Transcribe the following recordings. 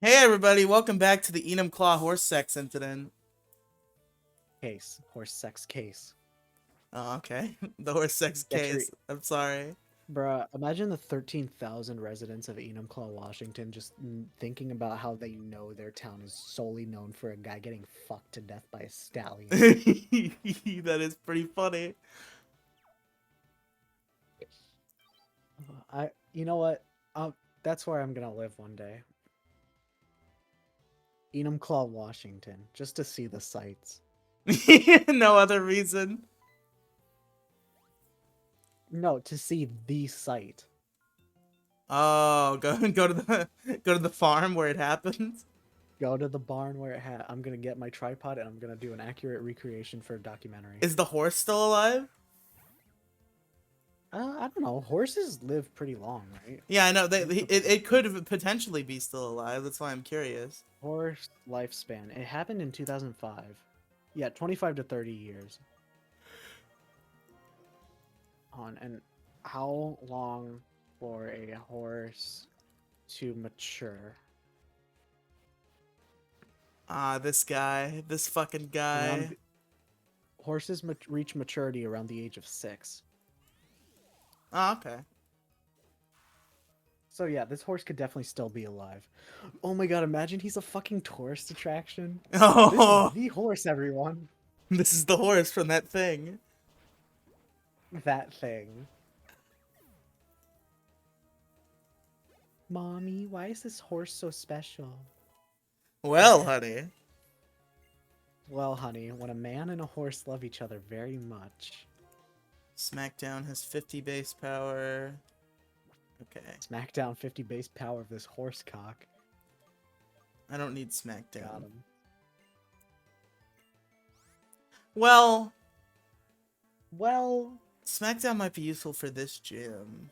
Hey everybody, welcome back to the Enum Claw horse sex incident. Horse sex case. Oh, okay. The horse sex Get your case. I'm sorry. Bruh, imagine the 13,000 residents of Enumclaw, Washington just thinking about how they know their town is solely known for a guy getting fucked to death by a stallion. That is pretty funny. You know what? That's where I'm gonna live one day. Enumclaw, Washington, just to see the sights. No other reason. No, to see the site. Oh, go to the farm where it happens. Go to the barn where it had. I'm gonna get my tripod and I'm gonna do an accurate recreation for a documentary. Is the horse still alive? I don't know. Horses live pretty long, right? Yeah, I know. What's the It could potentially be still alive. That's why I'm curious. horse lifespan? It happened in 2005. Yeah, 25 to 30 years. And how long for a horse to mature? Ah, this fucking Around guy. horses reach maturity around the age of 6. Oh, okay. So yeah, this horse could definitely still be alive. Oh my god, imagine he's a fucking tourist attraction. This is Oh, the horse, everyone. this is the horse from that thing. That thing. Mommy, why is this horse so special? Well, honey. Well, honey, when a man and a horse love each other very much, SmackDown has 50 base power. Okay. smack down 50 base power of this horse cock. I don't need Got SmackDown. him. Well, Well, SmackDown might be useful for this gym.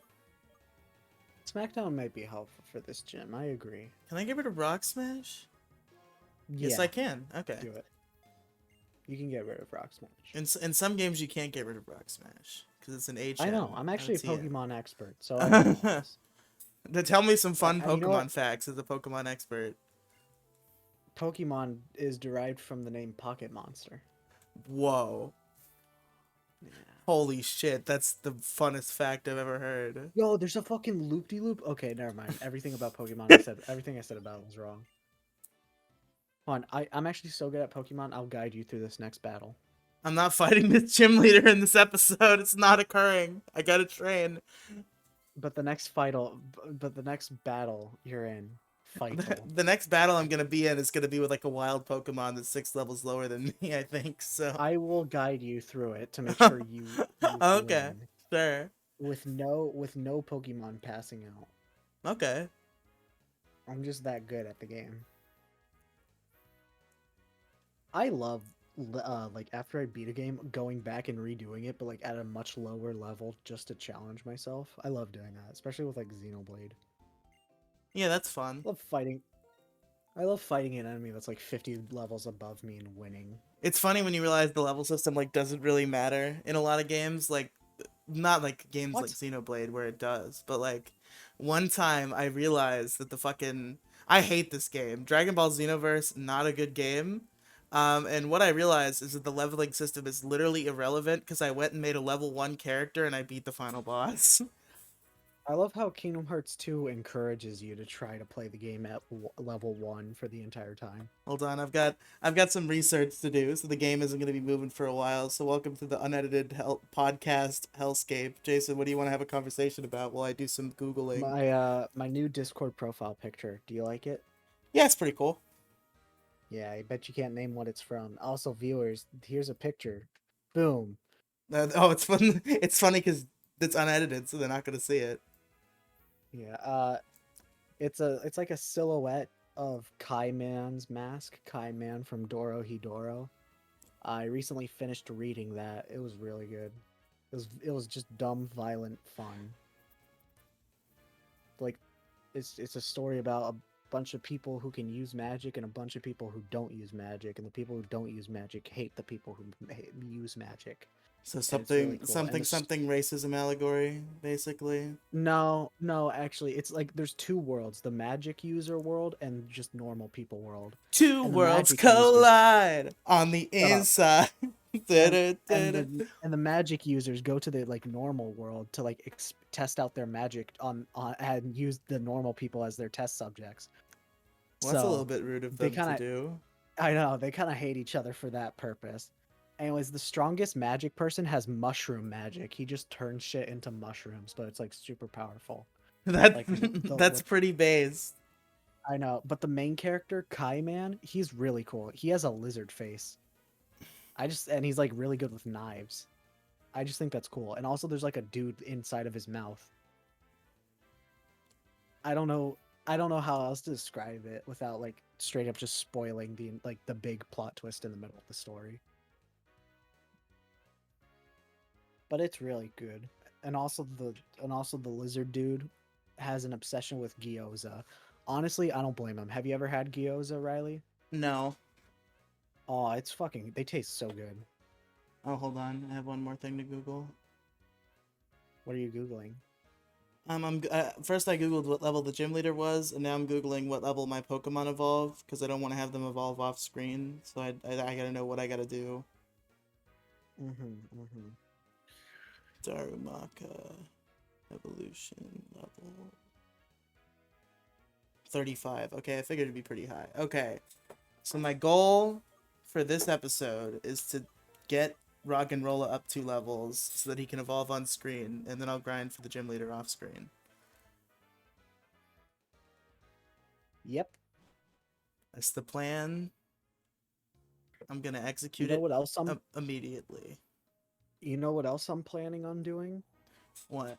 SmackDown might be helpful for this gym. I agree. Can I get rid of Rock Smash? Yes, Yeah, I can. Okay. do it. You can get rid of Rock Smash. In some games, you can't get rid of Rock Smash because it's an I HM. know. I'm I actually don't a see it. Pokemon expert, so I know all this. Tell me some fun You know what? Pokemon facts as a Pokemon expert. Pokemon is derived from the name Pocket Monster. Whoa. Yeah. Holy shit, that's the funnest fact I've ever heard. Yo, there's a fucking loop-de-loop. Okay, never mind. Everything I said about it was wrong. Hold on, I'm actually so good at Pokemon, I'll guide you through this next battle. I'm not fighting this gym leader in this episode. It's not occurring. I gotta train. But the next battle you're in, Fightle. The next battle I'm gonna be in is gonna be with like a wild Pokemon that's 6 levels lower than me, I think. So I will guide you through it to make sure you okay, win sure, with no Pokemon passing out. okay. I'm just that good at the game. I love like after I beat a game, going back and redoing it, but like at a much lower level just to challenge myself. I love doing that, especially with like Xenoblade. Yeah, that's fun. Love fighting. I love fighting an enemy that's like 50 levels above me and winning. It's funny when you realize the level system like doesn't really matter in a lot of games. Like, not like games like What? Xenoblade where it does, but like one time I realized that the fucking I hate this game. Dragon Ball Xenoverse, not a good game. And what I realized is that the leveling system is literally irrelevant because I went and made a level 1 character and I beat the final boss. I love how Kingdom Hearts 2 encourages you to try to play the game at level 1 for the entire time. Hold on, I've got some research to do, so the game isn't going to be moving for a while. So welcome to the unedited podcast Hellscape. Jason, what do you want to have a conversation about while I do some googling? My new Discord profile picture. Do you like it? Yeah, it's pretty cool. Yeah, I bet you can't name what it's from. Also, viewers, here's a picture. Boom. Oh, it's fun. It's funny because it's unedited, so they're not going to see it. Yeah, it's like a silhouette of Kai Man's mask, Kai Man from Doro Hidoro. I recently finished reading that. It was really good. It was just dumb, violent fun. Like it's a story about a bunch of people who can use magic and a bunch of people who don't use magic, and the people who don't use magic hate the people who use magic. So and it's really something cool. And something this something racism allegory, basically. no, no, actually, it's like there's two worlds: the magic user world and just normal people world. Two And the worlds magic users, collide on the shut up. inside. and Da-da-da-da. and the magic users go to the like normal world to like test out their magic on and use the normal people as their test subjects. Well, that's a little So bit rude of they them kind to of do. I know they kind of hate each other for that purpose. Anyways, the strongest magic person has mushroom magic. He just turns shit into mushrooms, but it's like super powerful. That Like the that's what pretty base. I know, but the main character, Kai Man, he's really cool. He has a lizard face. And he's like really good with knives. I just think that's cool. And also there's like a dude inside of his mouth. I don't know I don't know how else to describe it without like straight up just spoiling the big plot twist in the middle of the story. But it's really good. And also the lizard dude has an obsession with gyoza. Honestly, I don't blame him. Have you ever had gyoza, Riley? No. Oh, it's fucking they taste so good. Oh, hold on. I have one more thing to Google. What are you googling? First I googled what level the gym leader was, and now I'm googling what level my Pokemon evolve because I don't want to have them evolve off screen. So I gotta know what I gotta do. Mhm. Mhm. Darumaka evolution level 35. Okay, I figured it'd be pretty high. Okay, so my goal for this episode is to get Rock and Rolla up 2 levels so that he can evolve on screen, and then I'll grind for the gym leader off screen. Yep. That's the plan. I'm gonna You execute know it what else I'm immediately. you know what else I'm planning on doing? What?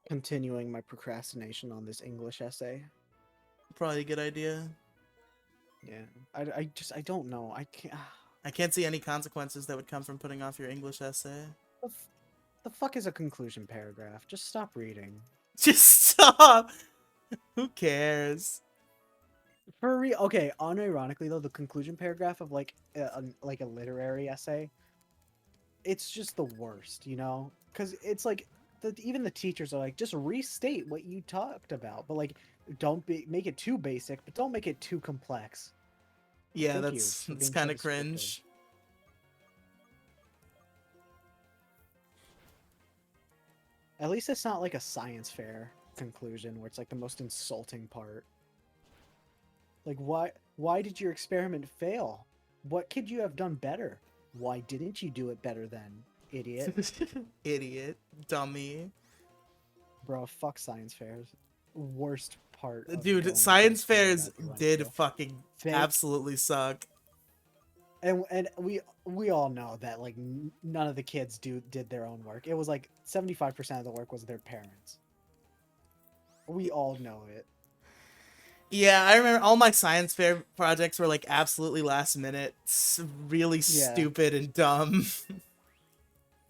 Continuing my procrastination on this English essay. Probably a good idea. Yeah. I don't know. I can't I can't see any consequences that would come from putting off your English essay. the, f- the fuck is a conclusion paragraph? Just stop reading. Just stop. Who cares? For real. Okay, unironically though, the conclusion paragraph of like a literary essay, it's just the worst, you know? Cuz it's like even the teachers are like just restate what you talked about, but like make it too basic, but don't make it too complex. Like Yeah, thank you that's for it's being so kind of descriptive. cringe. At least it's not like a science fair conclusion where it's like the most insulting part. Like why did your experiment fail? What could you have done better? Why didn't you do it better then, idiot? Idiot, dummy. Bro, fuck science fairs. Worst part of Dude, going to the science school fairs that we went did to. fucking Thank absolutely suck. and we all know that like none of the kids did their own work. It was like 75% of the work was their parents. We all know it. Yeah, I remember all my science fair projects were like absolutely last minute, really Yeah. stupid and dumb.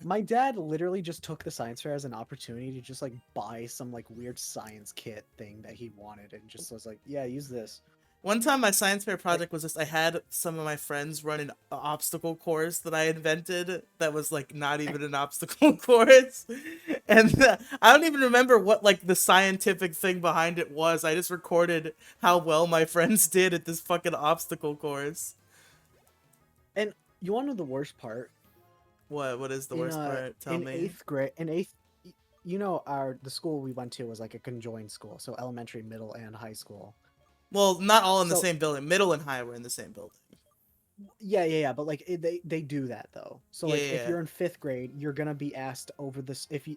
My dad literally just took the science fair as an opportunity to just like buy some like weird science kit thing that he wanted and just was like, yeah, use this. One time, my science fair Like, project was just I had some of my friends run an obstacle course that I invented that was like not even an obstacle course, and I don't even remember what like the scientific thing behind it was. I just recorded how well my friends did at this fucking obstacle course. and you want to know the worst part? What? What is the worst part? Tell In me. eighth grade, you know, the school we went to was like a conjoined school, so elementary, middle, and high school. Well, not all in the So same building. Middle and high were in the same building. yeah, but like they do that though. So Yeah, like yeah, if yeah. you're in fifth grade, you're gonna be asked over this if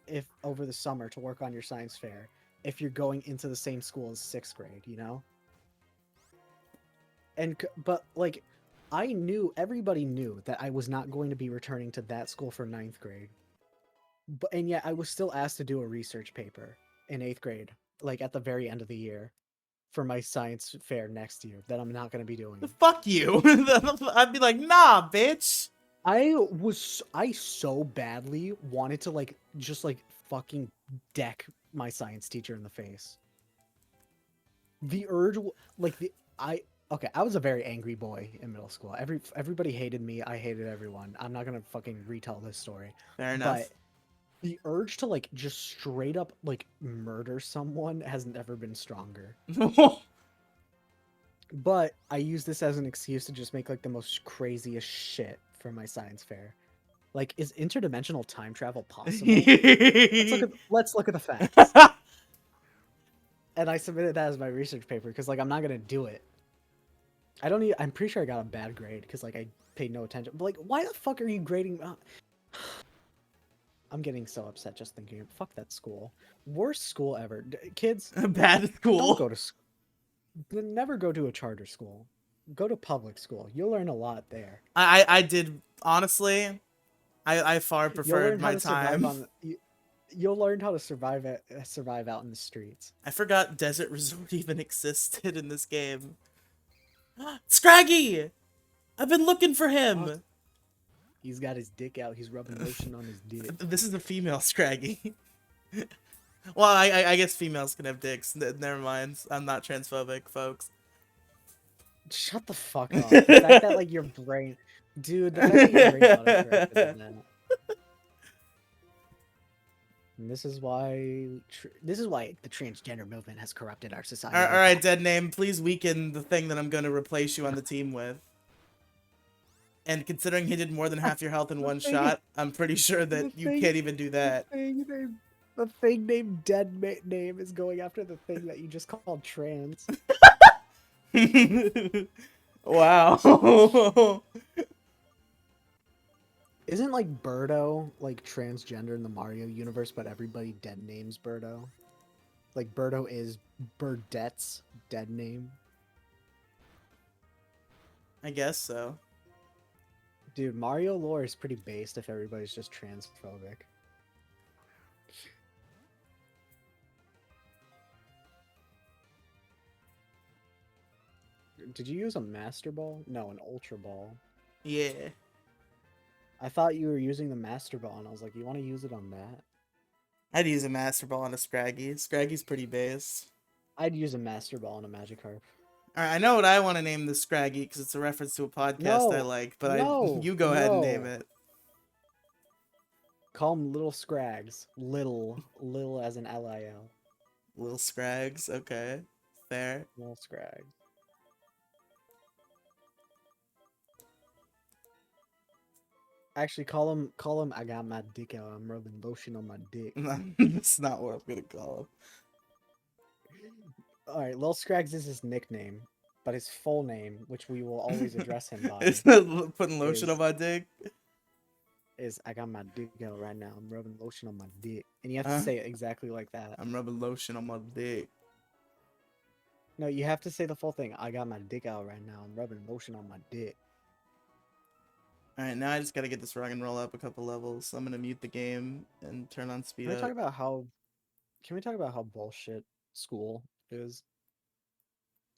over the summer to work on your science fair. If you're going into the same school as sixth grade, you know. But like, everybody knew that I was not going to be returning to that school for ninth grade. But and yet I was still asked to do a research paper in eighth grade, like at the very end of the year, for my science fair next year that I'm not going to be doing. Fuck you. I'd be like, nah, bitch. I so badly wanted to like just like fucking deck my science teacher in the face. The urge, like the I Okay, I was a very angry boy in middle school. Everybody hated me. I hated everyone. I'm not gonna fucking retell this story, Fair enough. but the urge to like just straight up like murder someone has never been stronger. But I use this as an excuse to just make like the most craziest shit for my science fair. Like, is interdimensional time travel possible? Let's look at the facts. And I submitted that as my research paper because like I'm not gonna do it. I don't even, I'm pretty sure I got a bad grade because like I paid no attention. But like, why the fuck are you grading? I'm getting so upset just thinking. Fuck that school. Worst school ever. Kids, Bad don't school. go to school. Never go to a charter school. Go to public school. You'll learn a lot there. I did honestly. I far You'll preferred learn how my to survive time. on. You'll learn how to survive out in the streets. I forgot Desert Resort even existed in this game. Scraggy! I've been looking for What? him. He's got his dick out. He's rubbing lotion on his dick. This is a female Scraggy. Well, I guess females can have dicks. Never mind. I'm not transphobic, folks. Shut the fuck up. The fact that like your brain, dude, the fact that your brain autocorrected on that. And this is why the transgender movement has corrupted our All society. right, dead name. Please weaken the thing that I'm going to replace you on the team with. And considering he did more than half your health in The one thing, shot, I'm pretty sure that the you thing, can't even do the that. thing named, the thing named dead name is going after the thing that you just called trans. Wow. Isn't like Birdo like transgender in the Mario universe, but everybody dead names Birdo? Like Birdo is Birdette's dead name. I guess so. Dude, Mario lore is pretty based if everybody's just transphobic. Did you use a Master Ball? No, an Ultra Ball. Yeah. I thought you were using the Master Ball, and I was like, you want to use it on that? I'd use a Master Ball on a Scraggy. Scraggy's pretty base. I'd use a Master Ball on a Magikarp. Alright, I know what I want to name this Scraggy because it's a reference to a podcast I No, like, but no, you go ahead and name no. it. Call them Little Scrags. Little as an Lil. Little Scrags, okay. Fair. Little Scrags. Actually, call him. I got my dick out. I'm rubbing lotion on my dick. That's not what I'm gonna call All right, Lil Scrags is his nickname, but his full name, which we will always him. address him by, It's not putting lotion on is my dick. I got my dick out right now. I'm rubbing lotion on my dick, and you have to Huh? say it exactly like that. I'm rubbing lotion on my dick. No, you have to say the full thing. I got my dick out right now. I'm rubbing lotion on my dick. Alright, now I just gotta get this rock and roll up a couple levels. I'm gonna mute the game and turn on speed Can we talk up. about how? Can we talk about how bullshit school is?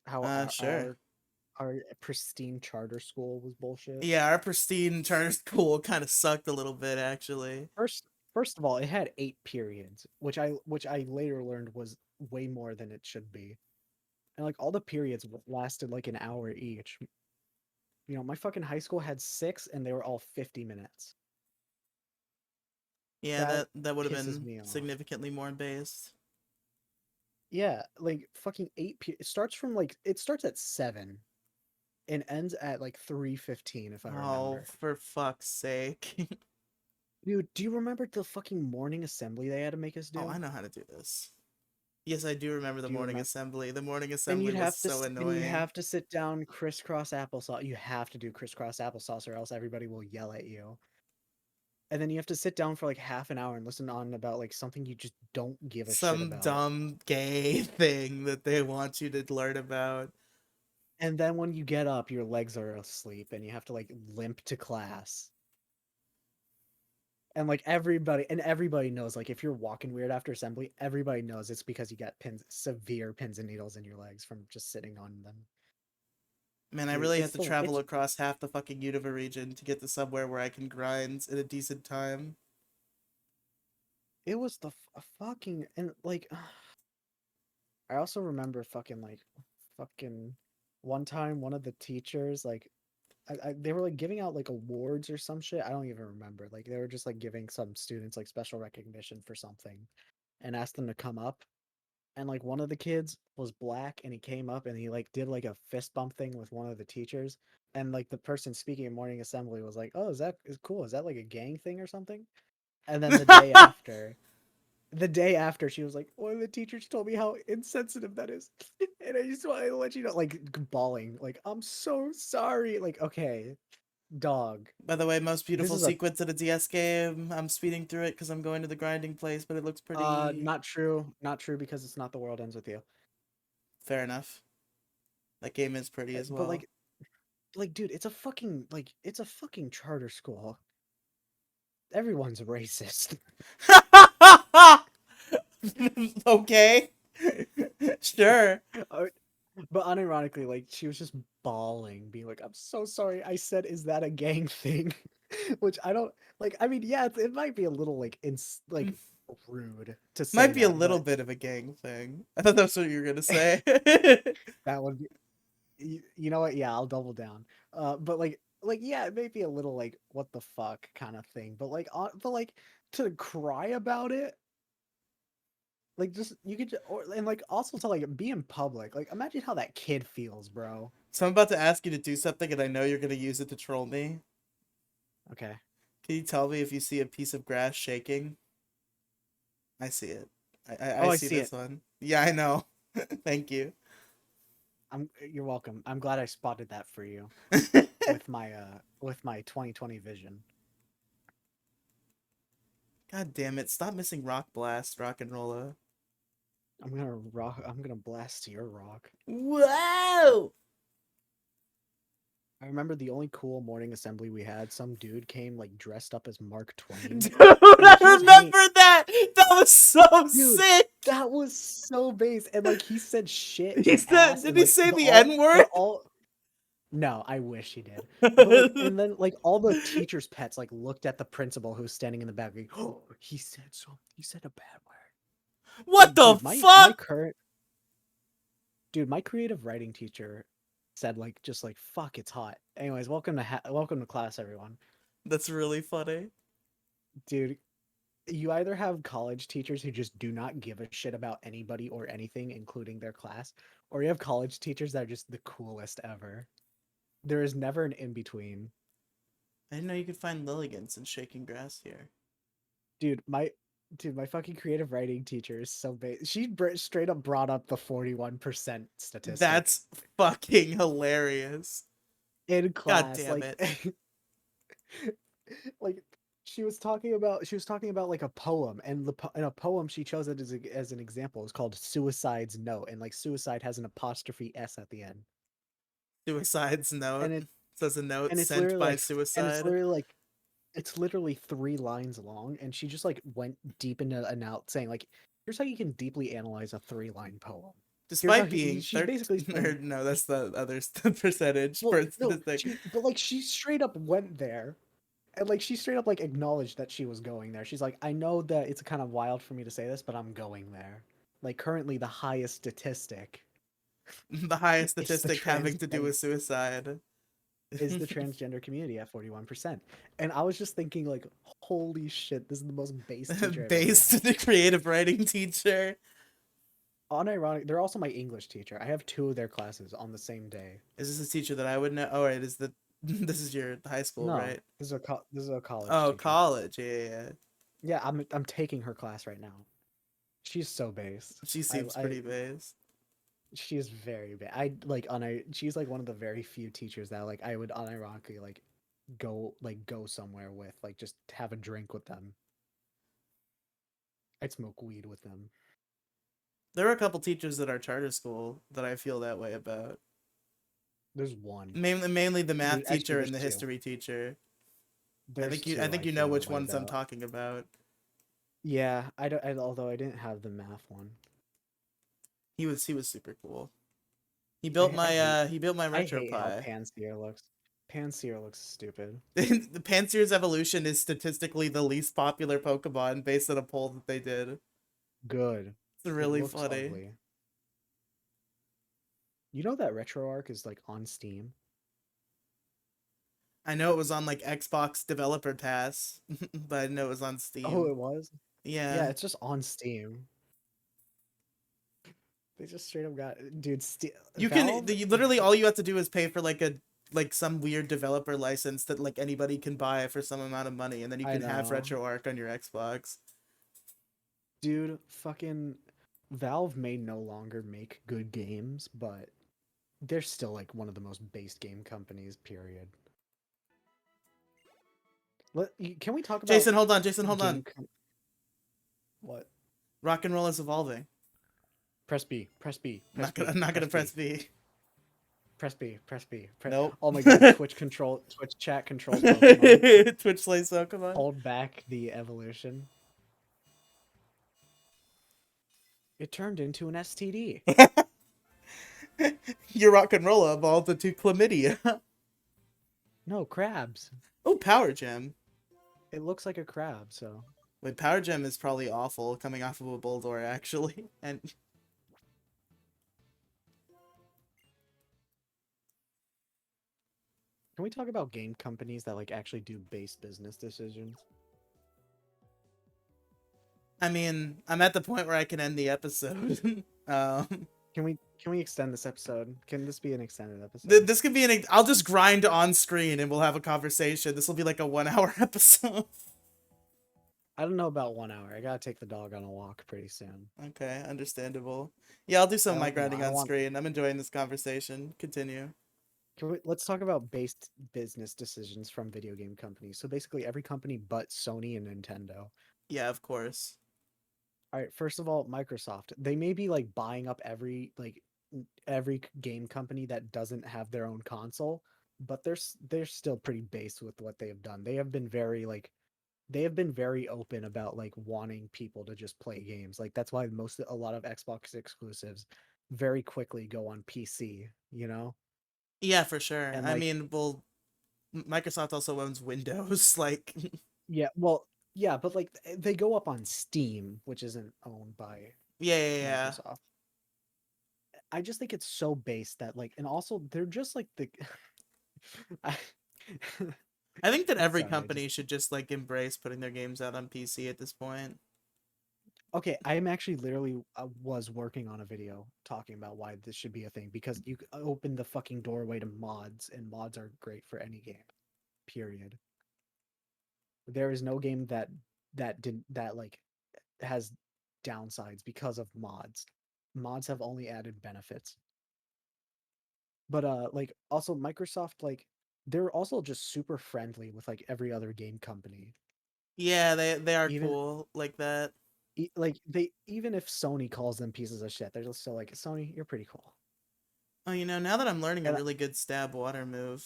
How our Sure. our our pristine charter school was bullshit. Yeah, our pristine charter school kind of sucked a little bit, actually. First of all, it had 8 periods, which I later learned was way more than it should be. And like all the periods lasted like an hour each. You know, my fucking high school had 6 and they were all 50 minutes. Yeah, That that would have pisses been me off. significantly more based. Yeah, like fucking it starts from like it starts at 7 and ends at like 3:15 if I Oh, remember. for fuck's sake. Dude, do you remember the fucking morning assembly they had to make us Oh, I do? know how to do this. Yes, I do remember the Do you morning remember? assembly. The morning And assembly you'd was have to so and you annoying. have to sit down crisscross applesauce. You have to do crisscross applesauce or else everybody will yell at you. And then you have to sit down for like half an hour and listen on about like something you just don't give a shit Some about. dumb gay thing that they want you to learn about. And then when you get up, your legs are asleep and you have to like limp to class. And like everybody knows like if you're walking weird after assembly, everybody knows it's because you got severe pins and needles in your legs from just sitting on them. Man, I Dude, really have to travel across half the fucking Unova region to get to somewhere where I can grind in a decent time. it was the fucking and like I also remember fucking one time one of the teachers like they were like giving out like awards or some shit. I don't even remember. Like they were just like giving some students like special recognition for something and asked them to come up. And like one of the kids was black and he came up and he like did like a fist bump thing with one of the teachers. And like the person speaking in morning assembly was like, "Oh, is cool? Is that like a gang thing or something?" And then the day after, she was like, "One of the teachers told me how insensitive that is," and I just want to let you know, like bawling, like, "I'm so sorry." Like, okay, dog, By the way, most this beautiful is a sequence in a DS game. I'm speeding through it because I'm going to the grinding place, but it looks pretty. not true, not true because it's not the world ends with you. Fair enough. That game is pretty as But well. like, dude, it's a fucking charter school. Everyone's racist. Okay. Sure. Uh, But unironically, like she was just bawling, being like, "I'm so sorry." I said, "Is that a gang thing?" Which I don't like. I mean, yeah, it might be a little like like rude to say Might be a that, little but bit of a gang thing. I thought that's what you were gonna say. that would be. You know what? Yeah, I'll double down. But yeah, it may be a little like what the fuck kind of thing. But like to cry about it, like just you could just, or and like also to like be in public. Like imagine how that kid feels, bro. So I'm about to ask you to do something, and I know you're gonna use it to troll me. Okay. Can you tell me if you see a piece of grass shaking? I see it. I Oh, I see see this it. one. Yeah, I know. Thank you. You're welcome. I'm glad I spotted that for you with my 2020 vision. God damn it! Stop missing Rock Blast, Rock and Rolla. I'm gonna blast your rock. Whoa! I remember the only cool morning assembly we had, some dude came like dressed up as Mark Twain Dude, and like he I was hanging remember that. That was so dude, sick. that was so base and like he said shit He and said, ass did and he like say the N word? but all no, I wish he did. But like and then like all the teachers' pets like looked at the principal who's standing in the back like, "Oh, he said a bad word." What Like the dude, fuck? my creative writing teacher said like just like fuck it's hot. Anyways, welcome to class everyone. That's really funny. Dude, you either have college teachers who just do not give a shit about anybody or anything including their class, or you have college teachers that are just the coolest ever. There is never an in between. I didn't know you could find Lilligans in Shaking Grass here. Dude, my fucking creative writing teacher is so big. Straight up brought up the 41% statistic That's fucking hilarious. in God class. damn Like it. like she was talking about like a poem and in a poem she chose it as an example. It's called Suicide's Note and like suicide has an apostrophe s at the end. Suicide's note. And it Says a note and it's sent literally by like and suicide. it's literally 3 lines long and she just like went deep into an out saying like here's how you can deeply analyze a 3-line poem. Here's how Despite he being she's basically 13 or saying no, that's the other percentage well for no statistic. she but like she straight up went there and like she straight up like acknowledged that she was going there. She's like, I know that it's kind of wild for me to say this, but I'm going there. Like currently the highest statistic The highest is the statistic having to do transgender with suicide. community at 41%. And I was just thinking like, holy shit, this is the most base teacher I've ever Based had. to the creative writing teacher. Unironic, they're also my English teacher. I have 2 of their classes on the same day. Is this a teacher that I would know? Oh, right. Is the this is your high school, No, right? this is a college Oh, teacher. college. Yeah, yeah, yeah. Yeah, I'm taking her class right now. She's so based. She seems I pretty based. She is very bad. I like on she's like one of the very few teachers that like I would unironically like go somewhere with, like just have a drink with them. I'd smoke weed with them. There are a couple teachers at our charter school that I feel that way about. There's one. Mainly the math Actually teacher and there's the two. history teacher. There's I two think I you know feel that which way ones I'm about. talking about. Yeah, although I didn't have the math one. He was super cool. He built my I hate how RetroPie. Panseer looks. Panseer looks stupid. The Panseer's evolution is statistically the least popular Pokemon based on a poll that they did. Good. It's It really looks funny. ugly. You know that RetroArch is like on Steam? I know it was on like Xbox Developer Pass, but I didn't know it was on Oh, Steam. it was? Yeah, Yeah. it's just on Steam. They just straight up got dude. You can Valve. literally all you have to do is pay for like some weird developer license that like anybody can buy for some amount of money, and then you I can have know, RetroArch on your Xbox. dude. Fucking Valve may no longer make good games, but they're still like one of the most based game companies. Period. Can we talk about Jason, hold on. Jason, hold game? on. What? Rock and roll is evolving. Press B. Press B. I'm Press not gonna. B. I'm not gonna Press press B. B. Press B. Press B. Nope. Oh my God! Twitch chat controls Pokemon. Twitch slays Pokemon. Hold back the evolution. It turned into an STD. Your rock and roll evolved into chlamydia. No crabs. Oh, Power Gem. It looks like a crab. So Wait, Power Gem is probably awful coming off of a Bulldor, actually. And can we talk about game companies that like actually do base business decisions? I mean, I'm at the point where I can end the episode. Can we extend this episode? Can this be an extended Th episode? this could be an. I'll just grind on screen and we'll have a conversation. This will be like a 1 hour episode. I don't know about 1 hour. I gotta take the dog on a walk pretty soon. Okay, understandable. Yeah, I'll do some I of my don't, you know, grinding I don't on want. screen. I'm enjoying this conversation. Continue. Let's talk about based business decisions from video game companies. So basically, every company but Sony and Nintendo. Yeah, of course. All right, first of all, Microsoft. They may be like buying up every game company that doesn't have their own console, but they're still pretty based with what they have done. They have been very open about like wanting people to just play games. Like that's why a lot of Xbox exclusives very quickly go on PC, you know? Yeah, for sure. And I like mean, well, Microsoft also owns Windows. Like, yeah, well, yeah, but like they go up on Steam, which isn't owned by yeah, yeah, yeah. Microsoft. I just think it's so base that like and also they're just like the I I think that every sorry, I just company should just like embrace putting their games out on PC at this point. okay, I am actually literally was working on a video talking about why this should be a thing because you open the fucking doorway to mods and mods are great for any game. Period. There is no game that like has downsides because of mods. Mods have only added benefits. But like also Microsoft like they're also just super friendly with like every other game company. Yeah, they are Even cool like that. like they even if Sony calls them pieces of shit, they're just still like Sony, you're pretty cool. Oh, now that I'm learning a And really good stab water move.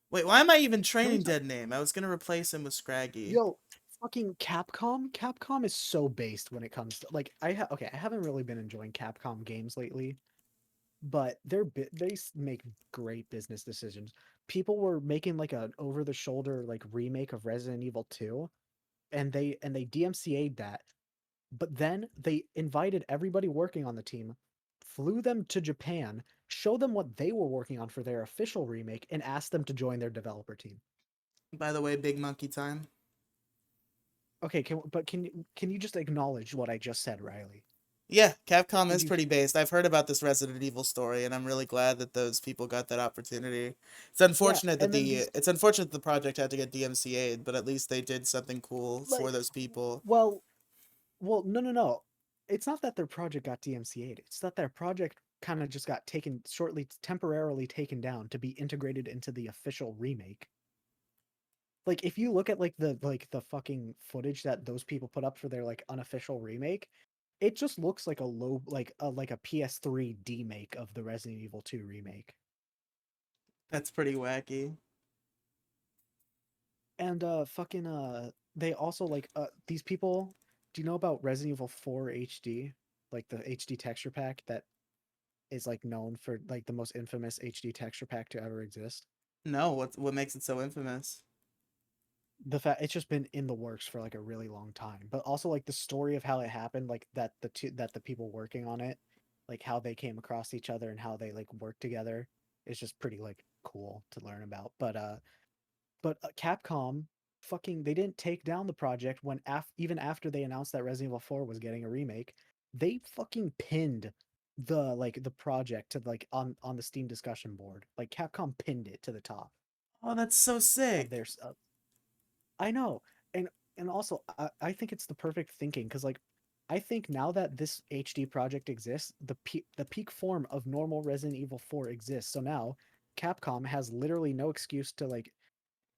Wait, why am I even can we training talk Dead Name? I was gonna replace him with Scraggy. yo fucking Capcom? Capcom is so based when it comes to like okay, I haven't really been enjoying Capcom games lately, but make great business decisions. People were making like an over the shoulder like remake of Resident Evil 2 and they DMCA'd that. But then they invited everybody working on the team, flew them to Japan, showed them what they were working on for their official remake, and asked them to join their developer team. By the way, big monkey time. Okay, can you just acknowledge what I just said, Riley? Yeah, Capcom Did is you? pretty based. I've heard about this Resident Evil story, and I'm really glad that those people got that opportunity. It's Yeah, unfortunate that and then these the project had to get DMCA'd, but at least they did something cool for like, those people. well, no, no, no. It's not that their project got DMCA'd. It's that their project kind of just got temporarily taken down to be integrated into the official remake. Like if you look at like the fucking footage that those people put up for their like unofficial remake, it just looks like a low like a PS3 demake of the Resident Evil 2 remake. That's pretty wacky. And fucking they also like these people, do you know about Resident Evil 4 HD? Like the HD texture pack that is like known for like the most infamous HD texture pack to ever exist. No, what makes it so infamous? The fact it's just been in the works for like a really long time, but also like the story of how it happened, like that the people working on it like how they came across each other and how they like work together is just pretty like cool to learn about. But Capcom fucking they didn't take down the project when even after they announced that Resident Evil 4 was getting a remake. They fucking pinned the project to like on the Steam discussion board. Like Capcom pinned it to the top Oh, that's so of sick. their I know. And also I think it's the perfect thinking cuz like I think now that this HD project exists, the peak form of normal Resident Evil 4 exists. So now Capcom has literally no excuse to like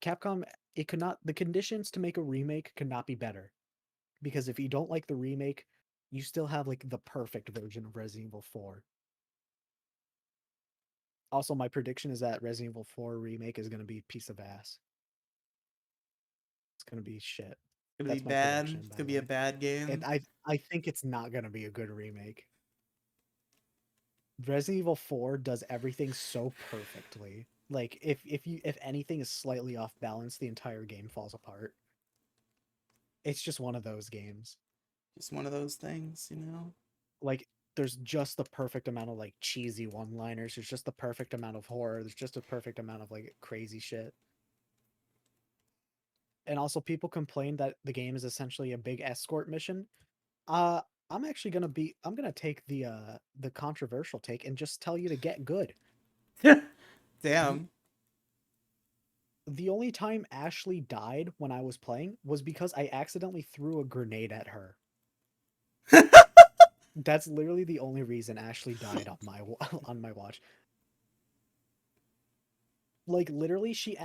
Capcom, it could not the conditions to make a remake could not be better. Because if you don't like the remake, you still have like the perfect version of Resident Evil 4. Also, my prediction is that Resident Evil 4 remake is going to be a piece of ass. It's going to be shit. It's gonna be That's my bad. prediction, It's by gonna the be a way. bad And game. I think it's not going to be a good remake. Resident Evil 4 does everything so perfectly. Like if anything is slightly off balance, the entire game falls apart. It's just one of those games. Just one of those things, you know. Like there's just the perfect amount of like cheesy one-liners. There's just the perfect amount of horror. There's just a perfect amount of like crazy shit. And also people complain that the game is essentially a big escort mission. Uh I'm gonna take the controversial take and just tell you to get good. The Damn. the only time Ashley died when I was playing was because I accidentally threw a grenade at her. That's literally the only reason Ashley died on my on my watch. Like literally she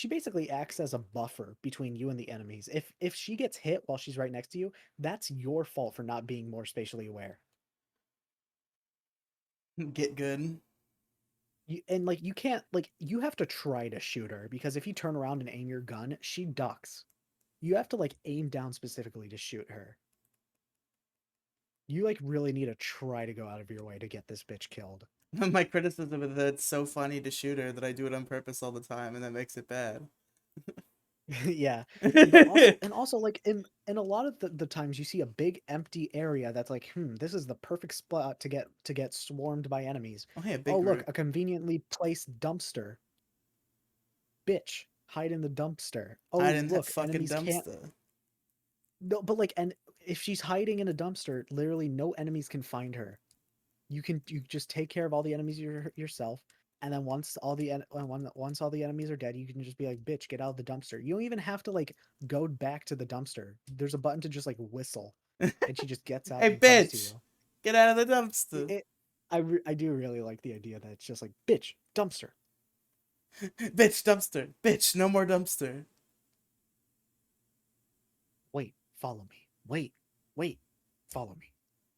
basically acts as a buffer between you and the enemies. If she gets hit while she's right next to you, that's your fault for not being more spatially aware. Get good. And like you can't like you have to try to shoot her because if you turn around and aim your gun, she ducks. You have to like aim down specifically to shoot her. You like really need to try to go out of your way to get this bitch killed. My criticism is that it's so funny to shoot her that I do it on purpose all the time, and that makes it bad. Yeah. But also and also like in a lot of the times you see a big empty area that's like, this is the perfect spot to get swarmed by enemies. Oh, hey, a Oh big look, root. a conveniently placed dumpster. Bitch, hide in the dumpster. Hide Oh in that look, fucking enemies can't dumpster. no, but like and if she's hiding in a dumpster, literally no enemies can find her. You just take care of all the enemies yourself, and then once all the enemies are dead, you can just be like, "Bitch, get out of the dumpster." You don't even have to like go back to the dumpster. There's a button to just like whistle, and she just gets out Hey, and comes to bitch! you. Get out of the It, dumpster. it I do really like the idea that it's just like, "Bitch, dumpster." Bitch, dumpster. Bitch, no more dumpster. Wait, follow me. Wait, follow me.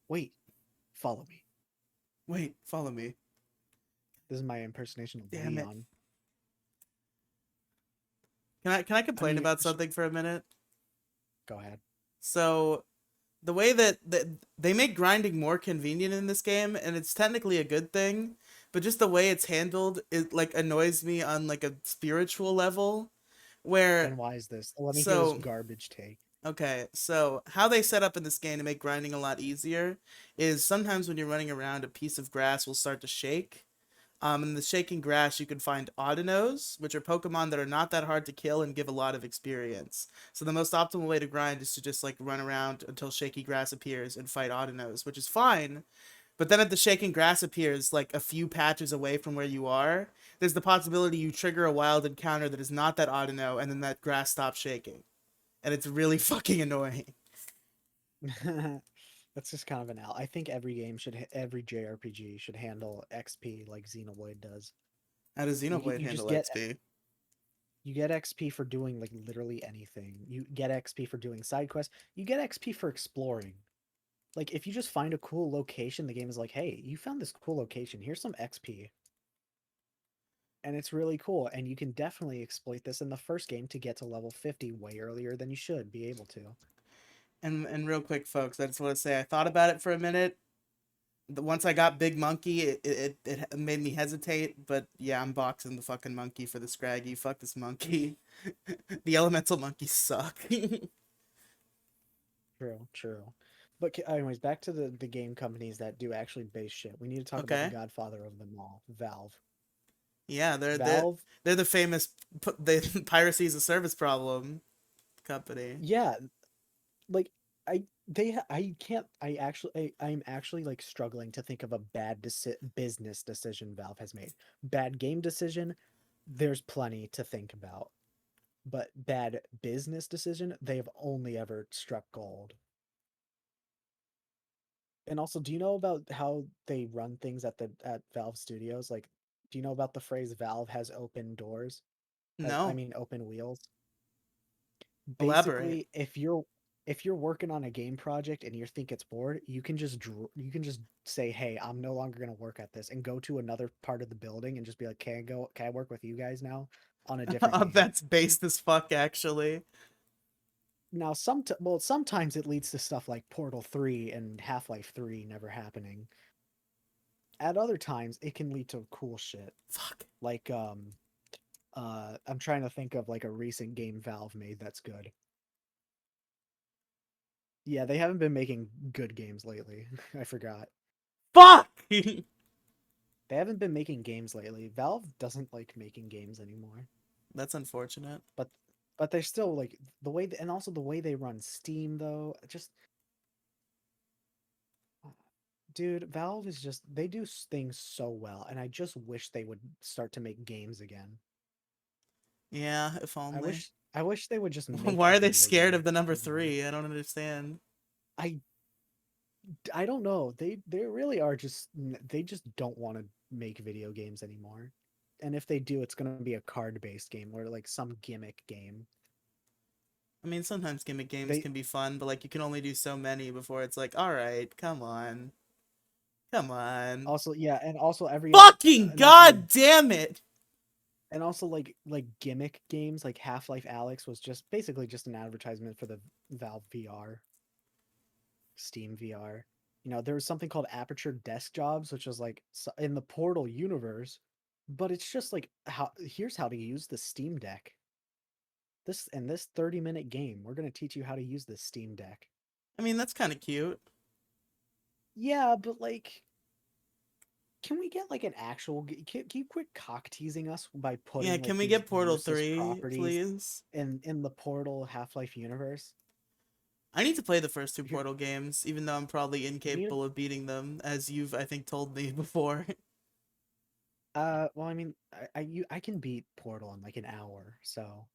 Wait, follow me. Wait, follow me. This is my impersonation of Damn it. Leon. Can I I complain mean, about something for a minute? go ahead. So the way that they make grinding more convenient in this game, and it's technically a good thing, but just the way it's handled, it like annoys me on like a spiritual level. Where And why is this? Let me hear this so garbage take. Okay, so how they set up in this game to make grinding a lot easier is sometimes when you're running around, a piece of grass will start to shake. In the shaking grass, you can find Audinoes, which are Pokemon that are not that hard to kill and give a lot of experience. So the most optimal way to grind is to just like run around until shaky grass appears and fight Audinoes, which is fine. But then if the shaking grass appears like a few patches away from where you are, there's the possibility you trigger a wild encounter that is not that Audino, and then that grass stops shaking, and it's really fucking annoying. That's just kind of an L. I think every JRPG should handle XP like Xenoblade does. How does Xenoblade You just handle get XP? you get XP for doing like literally anything. You get XP for doing side quests. You get XP for exploring. Like if you just find a cool location, the game is like, "Hey, you found this cool location. Here's some XP." And it's really cool, and you can definitely exploit this in the first game to get to level 50 way earlier than you should be able to. And real quick, folks, I just want to say I thought about it for a minute. Once I got Big Monkey, it made me hesitate. But yeah, I'm boxing the fucking monkey for the Scraggy. Fuck this monkey. The elemental monkeys suck. True, true. But anyways, back to the game companies that do actually base shit. We need to talk about the Okay. godfather of them all, Valve. Yeah, Valve, they're the famous they piracy is a service problem company. yeah, like I can't I'm actually like struggling to think of a business decision Valve has made. Bad game decision, there's plenty to think about. But bad business decision, they have only ever struck gold. And also, do you know about how they run things at Valve Studios? Like, do you know about the phrase Valve has open doors? I No, mean open wheels. elaborate. Basically, if you're working on a game project and you think it's bored, you can just say, "Hey, I'm no longer going to work at this," and go to another part of the building and just be like, Can I work with you guys now on a different game?" That's based as fuck, actually. Now, sometimes it leads to stuff like Portal 3 and Half-Life 3 never happening. At other times, it can lead to cool shit. Fuck. Like I'm trying to think of like a recent game Valve made that's good. Yeah, they haven't been making good games lately. I forgot. Fuck. They haven't been making games lately. Valve doesn't like making games anymore. That's unfortunate. But they're still like and also the way they run Steam though, just dude, Valve is just they do things so well and I just wish they would start to make games again. Yeah, if only. I wish they would just make Why are they video scared of games the number more. 3? I don't understand. I I don't know. They really are they just don't want to make video games anymore. And if they do, it's going to be a card-based game or like some gimmick game. I mean, sometimes gimmick games They can be fun, but like you can only do so many before it's like, all right, come on, come on, also yeah, and also fucking god damn it! and also like gimmick games like Half-Life Alyx was just basically just an advertisement for the Valve VR, Steam VR. You know, there was something called Aperture Desk Jobs, which was like in the Portal universe, but it's just like how here's how to use the Steam Deck. This in this 30-minute game, we're going to teach you how to use the Steam Deck. I mean, that's kind of cute. Yeah, but like can we get like an actual can you quit cock teasing us by Yeah, putting can like we these get Portal useless 3, properties please? in the Portal Half-Life universe? I need to play the first two Here, Portal games, even though I'm probably you need incapable of beating them, as you've, I think, told me before. well, I mean, I can beat Portal in like an hour, so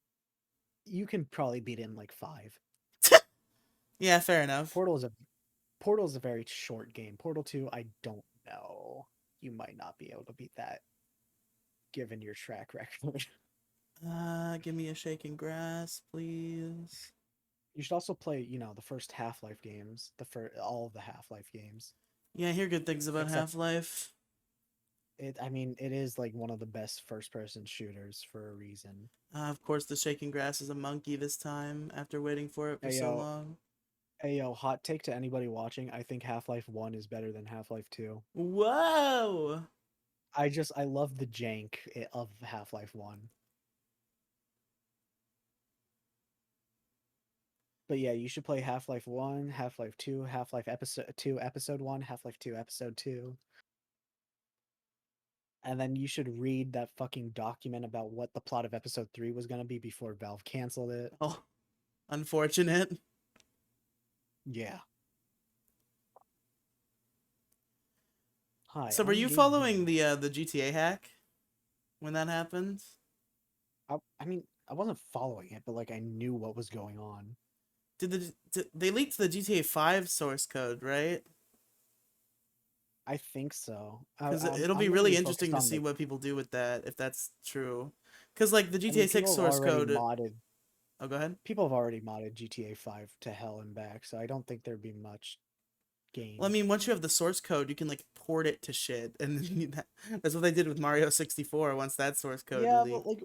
you can probably beat it in like 5. Yeah, fair enough. Portal is a Portal is a very short game. Portal 2, I don't know. You might not be able to beat that given your track record. Give me a shaking grass, please. You should also play, you know, the first Half-Life games, the first all of the Half-Life games. Yeah, I hear good things about Except Half-Life. I mean, it is like one of the best first-person shooters for a reason. Of course, the shaking grass is a monkey this time, after waiting for it for Hey so yo, long. hot take to anybody watching. I think Half-Life 1 is better than Half-Life 2. Whoa! I love the jank of Half-Life 1. But yeah, you should play Half-Life 1, Half-Life 2, Half-Life Episode 2, Episode 1, Half-Life 2, Episode 2. And then you should read that fucking document about what the plot of Episode 3 was going to be before Valve canceled it. Oh, unfortunate. Yeah. Hi, So, were I'm you Gabe following Newell. the GTA hack when that happened? I mean, I wasn't following it, but like I knew what was going on. They leaked the GTA 5 source code, right? I think so. Because it'll be I'm gonna really be interesting focused to on see the. what people do with that if that's true. Because like the I GTA mean, 6 source code. Oh, go ahead. people have already modded GTA 5 to hell and back, so I don't think there'd be much Well, I gained. mean, once you have the source code, you can like port it to shit, and that's what they did with Mario 64. Once that source code Yeah, but leaked, like,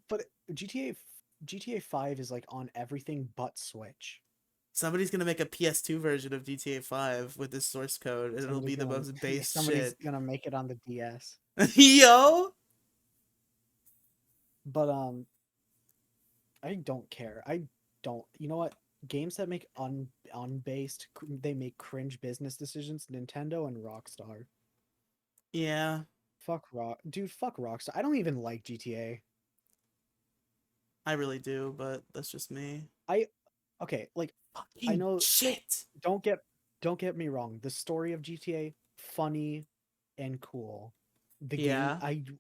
but GTA 5 is like on everything but Switch. somebody's gonna make a PS2 version of GTA 5 with this source code, and it'll be Somebody's the gonna most base somebody's shit. gonna make it on the DS. Yo, But I don't care. I don't. You know what? games that make unbased, they make cringe business decisions. Nintendo and Rockstar. Yeah, Dude. Fuck Rockstar. I don't even like GTA. I really do, but that's just me. I okay, like I Fucking know. shit. Don't get don't get me wrong. The story of GTA funny and cool. The game, Yeah,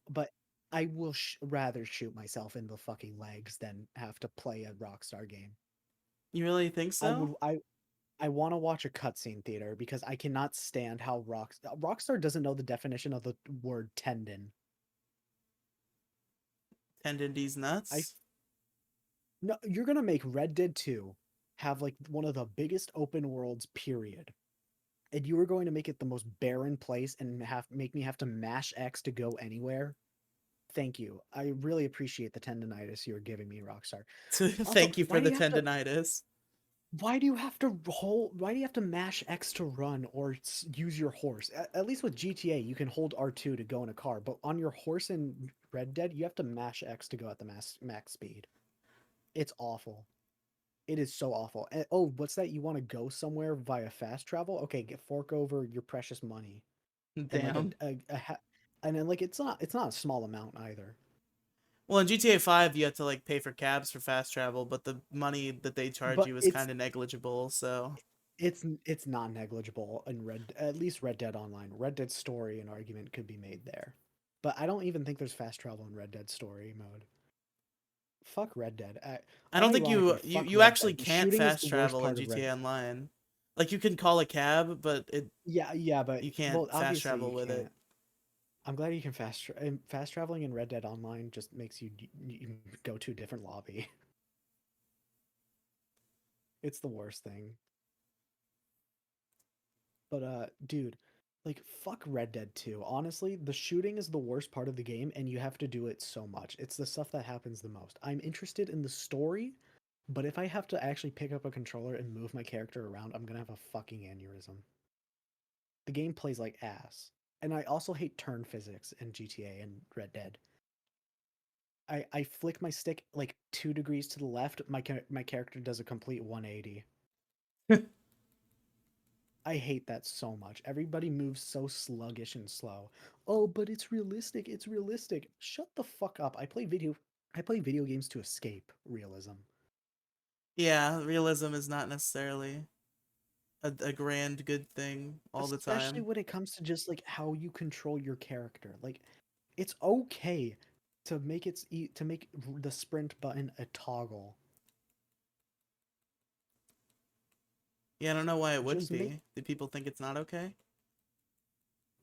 but I will rather shoot myself in the fucking legs than have to play a Rockstar game. you really think I so? would I want to watch a cutscene theater because I cannot stand how Rockstar doesn't know the definition of the word tendon. Tendon D's I nuts. No, you're gonna make Red Dead 2 have like one of the biggest open worlds period, and you are going to make it the most barren place and make me have to mash X to go anywhere. Thank you. I really appreciate the tendonitis you're giving me, Rockstar. Also, Thank you for the tendonitis. why do you have to mash X to run or use your horse? At least with GTA, you can hold R2 to go in a car, but on your horse in Red Dead, you have to mash X to go at the max speed. It's awful. It is so awful. And, oh, what's that? You want to go somewhere via fast travel? Okay, get fork over your precious money and like Damn. and then like it's not a small amount either. Well, in GTA 5, you have to like pay for cabs for fast travel, but the money that they charge But you is kind of negligible. So it's not negligible in at least Red Dead Online. Red Dead Story, an argument could be made there. But I don't even think there's fast travel in Red Dead Story mode. Fuck Red Dead. I don't think Unironically, fuck you Red actually Dead. The can't shooting is fast the worst travel in part of Red GTA Dead. Online. Like you can call a cab, but it Yeah, yeah, but you can't well, fast obviously you travel with it. can't. I'm glad you can fast traveling in Red Dead Online just makes you go to a different lobby. It's the worst thing. But dude, like fuck Red Dead 2. Honestly, the shooting is the worst part of the game and you have to do it so much. It's the stuff that happens the most. I'm interested in the story, but if I have to actually pick up a controller and move my character around, I'm going to have a fucking aneurysm. The game plays like ass. And I also hate turn physics in GTA and Red Dead. I flick my stick like 2 degrees to the left, my character does a complete 180. I hate that so much. Everybody moves so sluggish and slow. Oh, but it's realistic. It's realistic. Shut the fuck up. I play video games to escape realism. Yeah, realism is not necessarily a grand good thing all the Especially time. when it comes to just like how you control your character. Like it's okay to to make the sprint button a toggle. Yeah, I don't know why it wouldn't Just make be. Do people think it's not okay?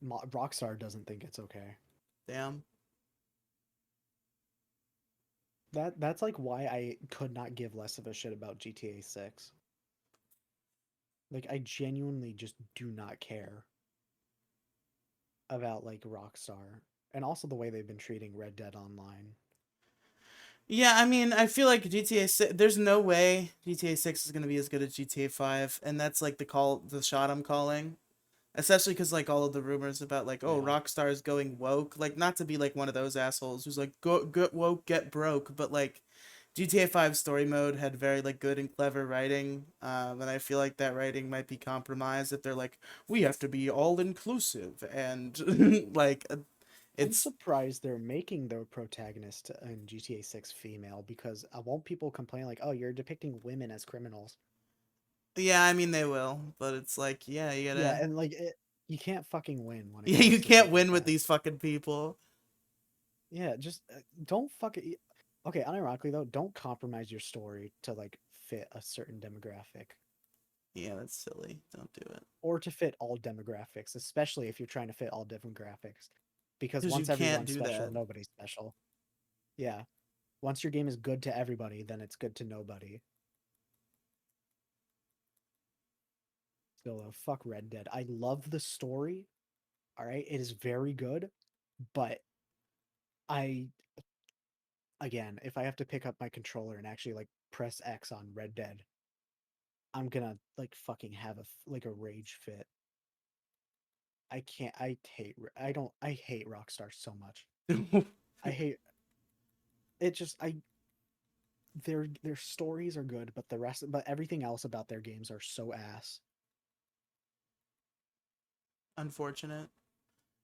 Rockstar doesn't think it's okay. Damn. That's like why I could not give less of a shit about GTA 6. Like I genuinely just do not care about like Rockstar and also the way they've been treating Red Dead Online. Yeah, I mean, I feel like GTA 6, there's no way GTA 6 is going to be as good as GTA 5, and that's like the shot I'm calling. Especially because like all of the rumors about like, oh, Yeah. Rockstar is going woke, like not to be like one of those assholes who's like go get woke, get broke, but like GTA 5 story mode had very like good and clever writing, and I feel like that writing might be compromised if they're like, we have to be all inclusive and like I'm it's surprised they're making the protagonist in GTA 6 female because won't people complain like, "Oh, you're depicting women as criminals?" yeah, I mean they will, but it's like yeah, you Yeah, gotta and like you can't fucking win when it yeah, comes you to can't shit like win with that. these fucking people. Yeah, just don't fucking. Okay, unironically though, don't compromise your story to like fit a certain demographic Yeah, that's silly. Don't do it or to fit all demographics, especially if you're trying to fit all demographics. Because because you once can't everyone's do special, that. nobody's special. Yeah. Once your game is good to everybody, then it's good to nobody. So fuck Red Dead. I love the story. All right, it is very good, but I again, if I have to pick up my controller and actually like press X on Red Dead, I'm gonna like fucking have like a rage fit. I can't. I hate. I don't. I hate Rockstar so much. I hate it. Just I. their stories are good, but but everything else about their games are so ass. Unfortunate.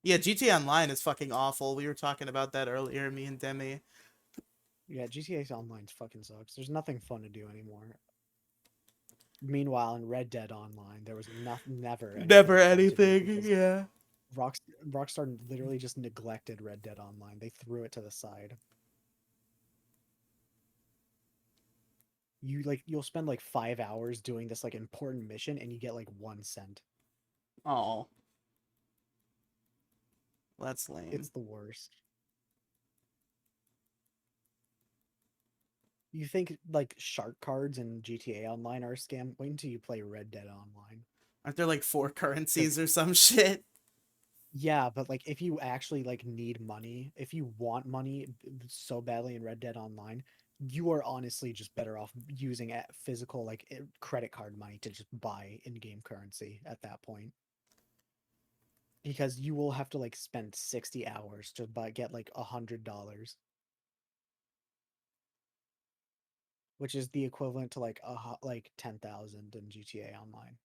Yeah, GTA Online is fucking awful. We were talking about that earlier, me and Demi. Yeah, GTA Online fucking sucks. There's nothing fun to do anymore. Meanwhile, in Red Dead Online, there was never Never anything fun to do anything. because Yeah. Rockstar literally just neglected Red Dead Online. They threw it to the side. You'll spend like 5 hours doing this like important mission and you get like 1 cent. Oh, that's lame. It's the worst. You think like shark cards in GTA Online are a scam? Wait until you play Red Dead Online. Aren't there like four Because currencies or some shit? yeah, but like if you actually like need money, if you want money so badly in Red Dead Online, you are honestly just better off using physical like credit card money to just buy in-game currency at that point. Because you will have to like spend 60 hours to get like $100, which is the equivalent to like like 10,000 in GTA Online.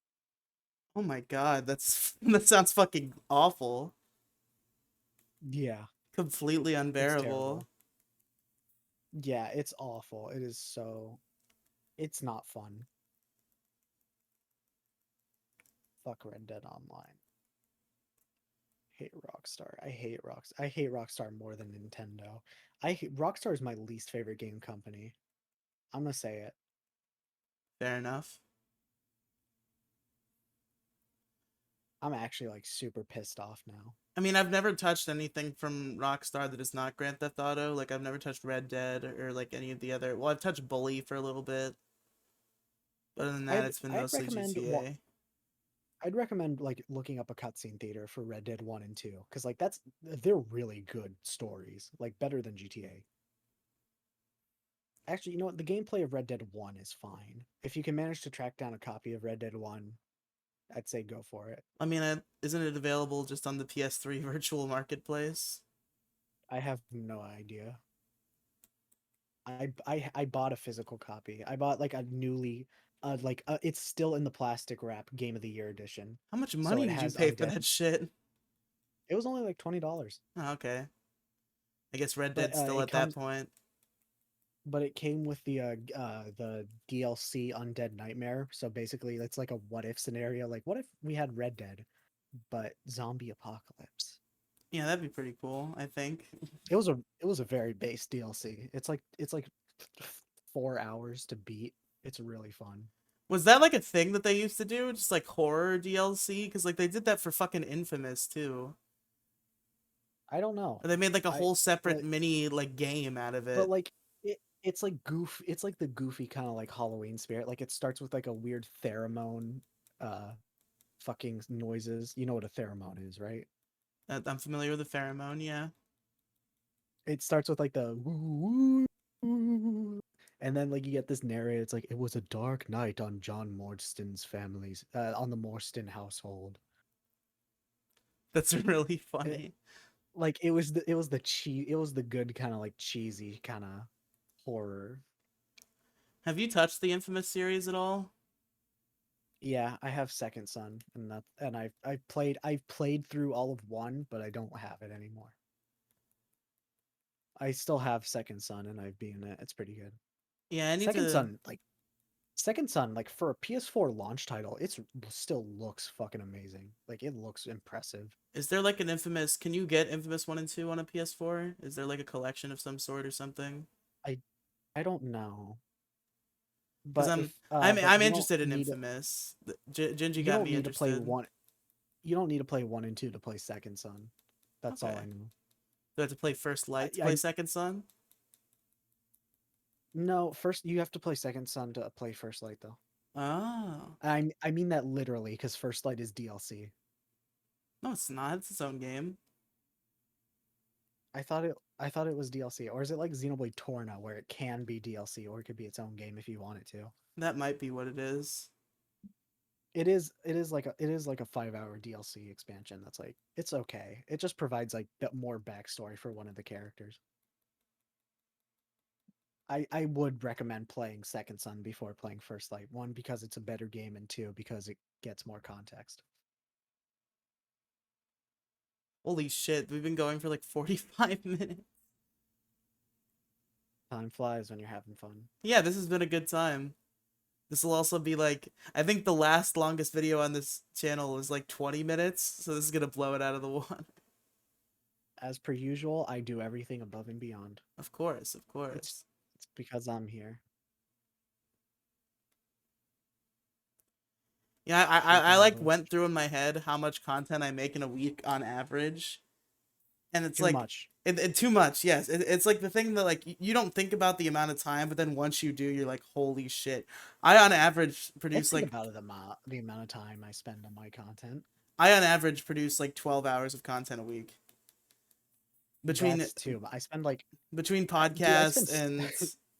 Oh my god, that's that sounds fucking awful. Yeah, Completely it's unbearable. terrible. Yeah, it's awful. It is so it's not fun. Fuck Red Dead Online. Hate Rockstar. I hate Rockstar more than Nintendo. Rockstar is my least favorite game company. I'm gonna say it. Fair enough. I'm actually like super pissed off now. I mean, I've never touched anything from Rockstar that is not Grand Theft Auto. Like, I've never touched Red Dead or like any of the other. Well, I've touched Bully for a little bit, but other than that, I'd it's been I'd mostly recommend GTA. I'd recommend like looking up a cutscene theater for Red Dead 1 and 2 cuz like they're really good stories, like better than GTA. Actually, you know what? The gameplay of Red Dead 1 is fine. If you can manage to track down a copy of Red Dead 1, I'd say go for it. I mean, isn't it available just on the PS3 Virtual Marketplace? I have no idea. I bought a physical copy. I bought like a newly it's still in the plastic wrap Game of the Year edition. How much So money it did you has pay for undead. that shit? It was only like $20, Oh, okay. I guess Red but Dead's still it at that comes point. but it came with the DLC Undead Nightmare. So basically it's like a what if scenario. Like what if we had Red Dead but zombie apocalypse? Yeah, that'd be pretty cool, I think. It was a very base DLC. It's like 4 hours to beat. It's really fun. Was that like a thing that they used to do? Just like horror DLC? Because like they did that for fucking Infamous too. I don't know. Or they made like a I whole separate but mini like game out of but it. like it's like the goofy kind of like Halloween spirit. Like it starts with like a weird pheromone uh fucking noises. You know what a pheromone is, right? I'm familiar with the pheromone, yeah. It starts with like the woo, woo, and then like you get this narrator. It's like it was a dark night on John Marston's family's on the Marston household. That's really It, funny. like it was the good kind of like cheesy kind of horror. Have you touched the Infamous series at all? Yeah, I have Second Son, and I've played through all of one, but I don't have it anymore. I still have Second Son, and I've been it. It's pretty good. Yeah, I need Second to. Son, like Second Son, like for a PS4 launch title, it's still looks fucking amazing. Like it looks impressive. Is there like an Infamous? Can you get Infamous 1 and 2 on a PS4? Is there like a collection of some sort or something? I I don't know, Because but I'm interested in Infamous. Gingy you got don't me need to play interested. one. You don't need to play 1 and 2 to play Second Son. That's all I Okay. know. Do I have to play First Light to play I Second Son? no first you have to play Second Son to play First Light though. Oh. I mean that literally because First Light is DLC. No, it's not. It's its own game. I thought it was DLC, or is it like Xenoblade Torna where it can be DLC or it could be its own game if you want it to? That might be what it is. It is like a 5 hour DLC expansion that's like it's okay. It just provides like more backstory for one of the characters. I would recommend playing Second Son before playing First Light. One, because it's a better game, and two, because it gets more context. Holy shit, we've been going for like 45 minutes. Time flies when you're having fun. Yeah, this has been a good time. This will also be like, I think the last longest video on this channel was like 20 minutes, so this is gonna blow it out of the water. As per usual, I do everything above and beyond. Of course, of It's course. it's because I'm here. Yeah, I Speaking of like which, went through in my head how much content I make in a week on average, and it's too like much. too much. Yes, it's like the thing that like you don't think about the amount of time, but then once you do, you're like, holy shit. I on average I produce think like about the amount of time I spend on my content. I on average produce like 12 hours of content a week between That's too. I spend like, between dude. podcast and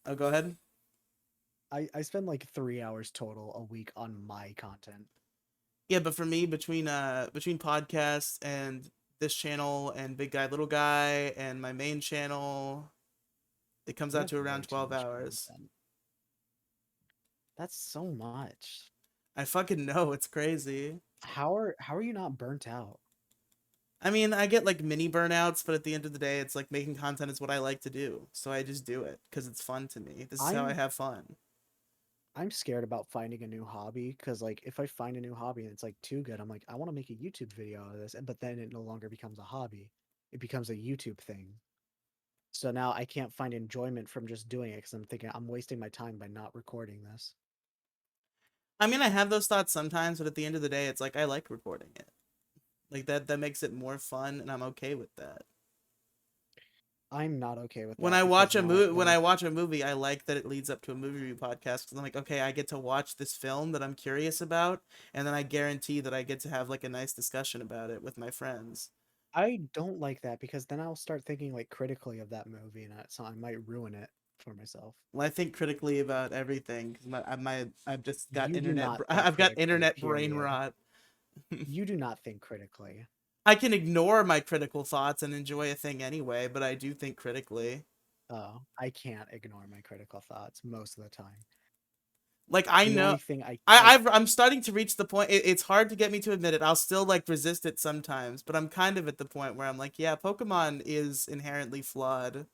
oh, go ahead. I spend like 3 hours total a week on my content. Yeah, but for me, between podcasts and this channel and Big Guy Little Guy and my main channel, it comes You out have to around way too 12 much hours. content. That's so much. I fucking know, it's crazy. How are you not burnt out? I mean, I get like mini burnouts, but at the end of the day, it's like making content is what I like to do. So I just do it because it's fun to me. This is how I I'm have fun. I'm scared about finding a new hobby because like if I find a new hobby and it's like too good, I'm like I want to make a YouTube video out of this, and but then it no longer becomes a hobby. It becomes a YouTube thing. So now I can't find enjoyment from just doing it because I'm thinking I'm wasting my time by not recording this. I mean, I have those thoughts sometimes, but at the end of the day, it's like I like recording it. Like that makes it more fun, and I'm okay with that. I'm not okay with When that I because watch a now movie, when the I watch a movie, I like that it leads up to a movie review podcast because I'm like, okay, I get to watch this film that I'm curious about, and then I guarantee that I get to have like a nice discussion about it with my friends. I don't like that because then I'll start thinking like critically of that movie and so I might ruin it for myself. Well, I think critically about everything because I've just got You do internet not think I've got critically, internet brain period. rot. You do not think critically. I can ignore my critical thoughts and enjoy a thing anyway, but I do think critically. Oh, I can't ignore my critical thoughts most of the time. Like I The know only thing I like I'm starting to reach the point. It's hard to get me to admit it. I'll still like resist it sometimes, but I'm kind of at the point where I'm like, yeah, Pokemon is inherently flawed,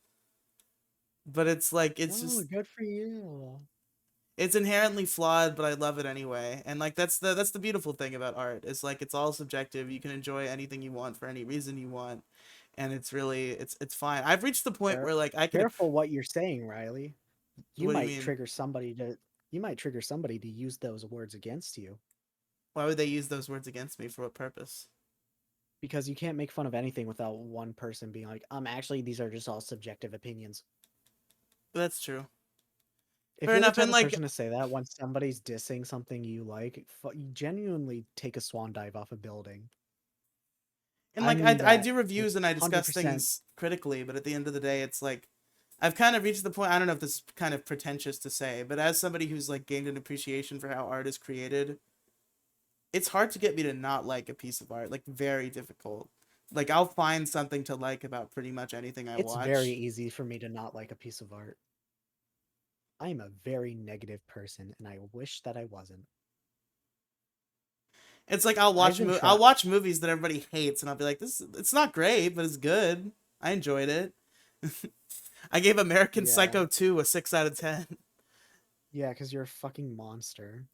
but it's like oh, good for you. it's inherently flawed, but I love it anyway. And like that's the beautiful thing about art. Is like it's all subjective. You can enjoy anything you want for any reason you want, and it's really it's fine. I've reached the point Care- where like I can. Careful what you're saying, Riley. You What do you might mean? trigger somebody to you might trigger somebody to use those words against you Why would they use those words against me? For what purpose? because you can't make fun of anything without one person being like, actually these are just all subjective opinions. That's true. If Fair you're the enough. type And of like person to say that when somebody's dissing something you like, you genuinely take a swan dive off a building. I mean I that do with reviews and I discuss 100%. things critically, but at the end of the day, it's like I've kind of reached the point. I don't know if this is kind of pretentious to say, but as somebody who's like gained an appreciation for how art is created, it's hard to get me to not like a piece of art. Like very difficult. Like I'll find something to like about pretty much anything I It's very watch. easy for me to not like a piece of art. I am a very negative person and I wish that I wasn't. It's like I've been I'll trying. watch movies that everybody hates, and I'll be like, this it's not great, but it's good. I enjoyed it. I gave American Yeah. Psycho 2 a 6 out of 10. Yeah, because you're a fucking monster.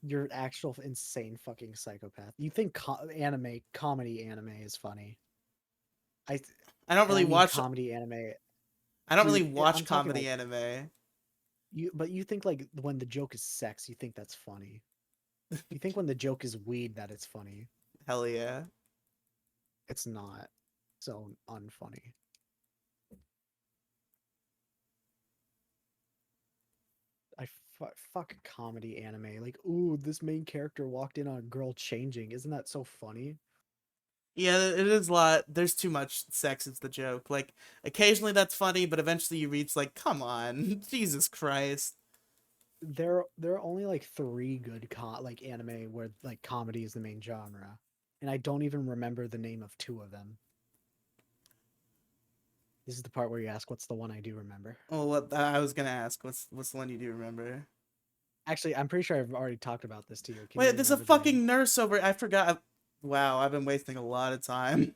You're actual insane fucking psychopath. You think comedy anime is funny. I I don't and really I mean watch comedy anime, I don't really dude. watch I'm talking comedy like anime. but you think like when the joke is sex, you think that's funny. You think when the joke is weed that it's funny. Hell yeah. It's not so unfunny. I fuck comedy anime. Like, ooh, this main character walked in on a girl changing. Isn't that so funny? Yeah, it is a lot. There's too much sex. It's the joke. Like occasionally that's funny, but eventually you reach like, come on, Jesus Christ. There are only like three good like anime where like comedy is the main genre, and I don't even remember the name of two of them. This is the part where you ask, "What's the one I do remember?" Oh, what I was gonna ask. What's the one you do remember? Actually, I'm pretty sure I've already talked about this to you. Can you Wait, there's a remember the name? fucking nurse over. I forgot. Wow, I've been wasting a lot of time.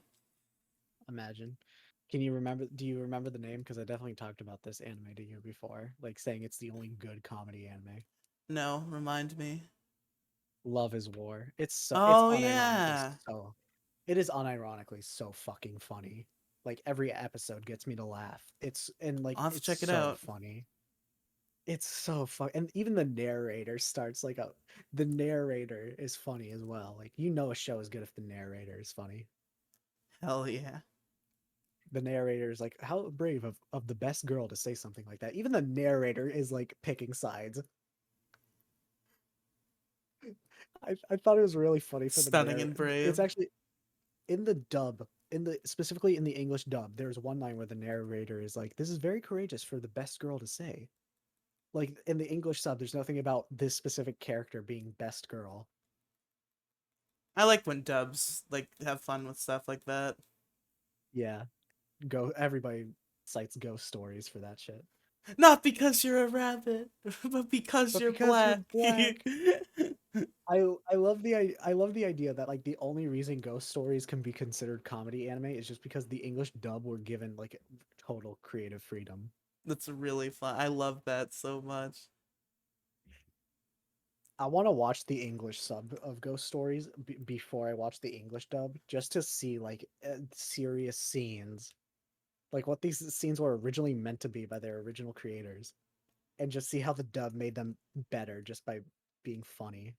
Imagine. Can you remember? Do you remember the name? Because I definitely talked about this anime to you before, like saying it's the only good comedy anime. No, remind me. Love is War. It's Oh unironically yeah, so it is unironically so fucking funny. Like every episode gets me to laugh. I'll have to It's check it so out. funny. It's so fun. And even the narrator starts like a the narrator is funny as well. Like you know a show is good if the narrator is funny. Hell yeah. The narrator is like, how brave of the best girl to say something like that. Even the narrator is like picking sides. I thought it was really funny for the Stunning narrator. and It's brave. actually in the dub, in the specifically in the English dub, there's one line where the narrator is like, "This is very courageous for the best girl to say." Like in the English sub, there's nothing about this specific character being best girl. I like when dubs like have fun with stuff like that. Yeah, go everybody cites ghost stories for that shit. Not because you're a rabbit, but because But you're because you're black. black, I love the idea that like the only reason ghost stories can be considered comedy anime is just because the English dub were given like total creative freedom. That's really fun. I love that so much. I want to watch the English sub of Ghost Stories before I watch the English dub, just to see like serious scenes, like what these scenes were originally meant to be by their original creators, and just see how the dub made them better just by being funny.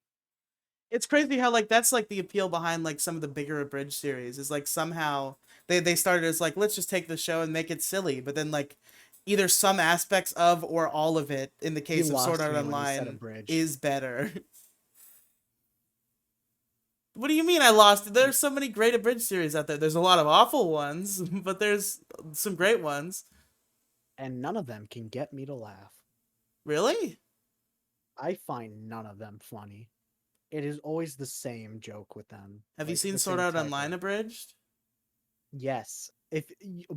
It's crazy how like that's like the appeal behind like some of the bigger abridged series is like somehow they started as like let's just take the show and make it silly, but then like either some aspects of or all of it in the You case of Sword lost Art me when you said Online abridged. is better. What do you mean I lost it? There's so many great abridged series out there. There's a lot of awful ones, but there's some great ones. And none of them can get me to laugh. Really? I find none of them funny. It is always the same joke with them, Have you like seen the Sword same Art type Online of. abridged? Yes.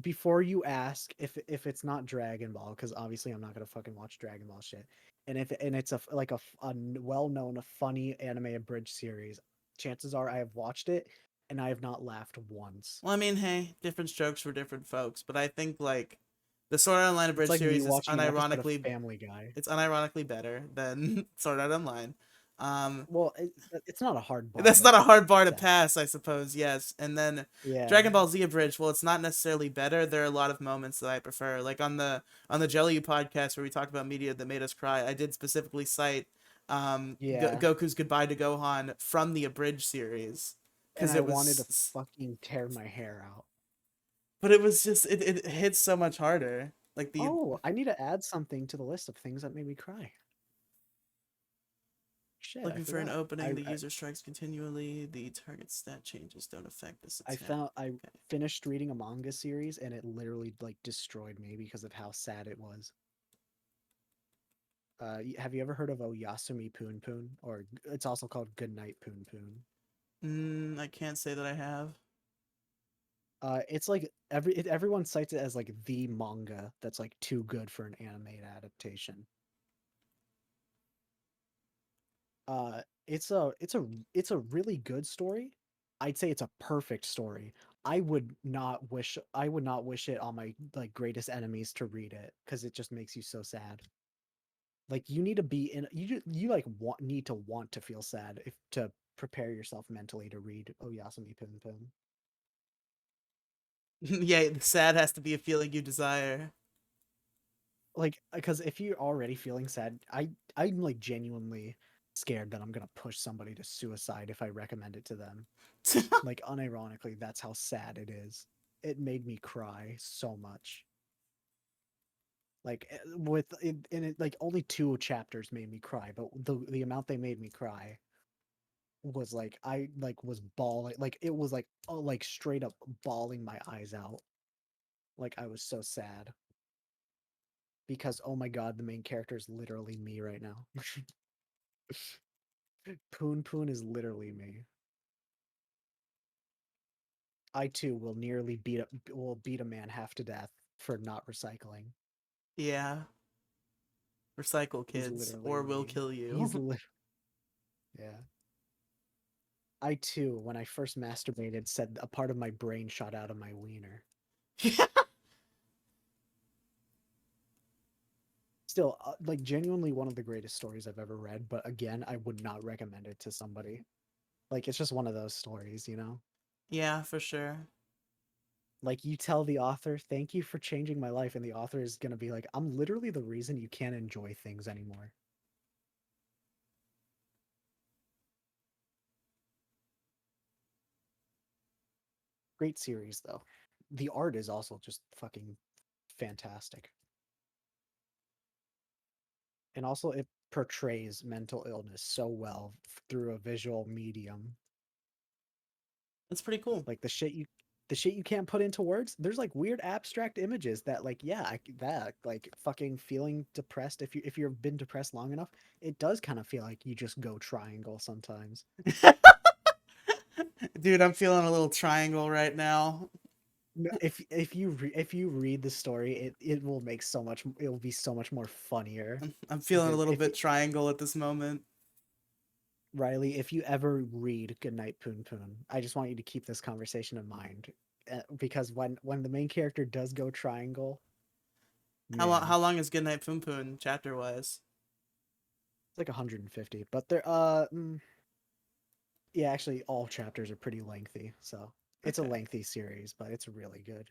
Before you ask if it's not Dragon Ball, because obviously I'm not gonna fucking watch Dragon Ball shit, and if and it's a well-known funny anime abridged series, chances are I have watched it and I have not laughed once. Well, I mean, hey, different strokes for different folks, but I think like the Sword Art Online It's abridged like me series is watching an episode of unironically Family Guy. it's unironically better than Sword Art Online. Um, Well, it's not a hard bar that's to not a hard bar to set. pass, I suppose. Yes, and then Yeah, Dragon Ball Z abridged. Well, it's not necessarily better. There are a lot of moments that I prefer. Like on the jELeeoo podcast where we talked about media that made us cry. I did specifically cite yeah, Goku's goodbye to Gohan from the abridged series and because I it wanted to was, fucking tear my hair out. but it was just it hits so much harder. Like the Oh, I need to add something to the list of things that made me cry. Shit, I looking for an forgot. opening, the user strikes continually. The target stat changes don't affect this attack. I Okay. finished reading a manga series and it literally like destroyed me because of how sad it was. Have you ever heard of Oyasumi Poon Poon? Or it's also called Goodnight Poon Poon. I can't say that I have. It's like everyone cites it as like the manga that's like too good for an anime adaptation. It's a really good story. I'd say it's a perfect story. I would not wish it on my like greatest enemies to read it because it just makes you so sad. Like you need to be in you like need to want to feel sad if to prepare yourself mentally to read Oyasumi Pim Pim. Yeah, the sad has to be a feeling you desire. Like because if you're already feeling sad, I'm like genuinely scared that I'm gonna push somebody to suicide if I recommend it to them. Like unironically, that's how sad it is. It made me cry so much. Like in it, like only two chapters made me cry, but the amount they made me cry was like I like was bawling, like it was like like straight up bawling my eyes out. Like I was so sad because oh my god, the main character is literally me right now. Poon Poon is literally me. I too will nearly beat a man half to death. for not recycling. Yeah. Recycle, He's kids, literally or we'll me. kill you. Yeah. I too, when I first masturbated, said a part of my brain shot out of my wiener. Still, like genuinely one of the greatest stories I've ever read. But again, I would not recommend it to somebody. Like it's just one of those stories, you know. Yeah, for sure. Like you tell the author, "Thank you for changing my life," and the author is gonna be like, "I'm literally the reason you can't enjoy things anymore." Great series though. The art is also just fucking fantastic. And also it portrays mental illness so well through a visual medium. That's pretty cool. Like the shit you can't put into words. There's like weird abstract images that like yeah, that like fucking feeling depressed if you've been depressed long enough, it does kind of feel like you just go triangle sometimes. Dude, I'm feeling a little triangle right now. No, if you read the story, it will make so much it will be so much more funnier I'm feeling a because little bit triangle at this moment. Riley, if you ever read Goodnight Poon Poon, I just want you to keep this conversation in mind because when the main character does go triangle, man, How long is Goodnight Poon Poon chapter wise? it's like 150. But yeah, actually all chapters are pretty lengthy, so it's a Okay. lengthy series, but it's really good.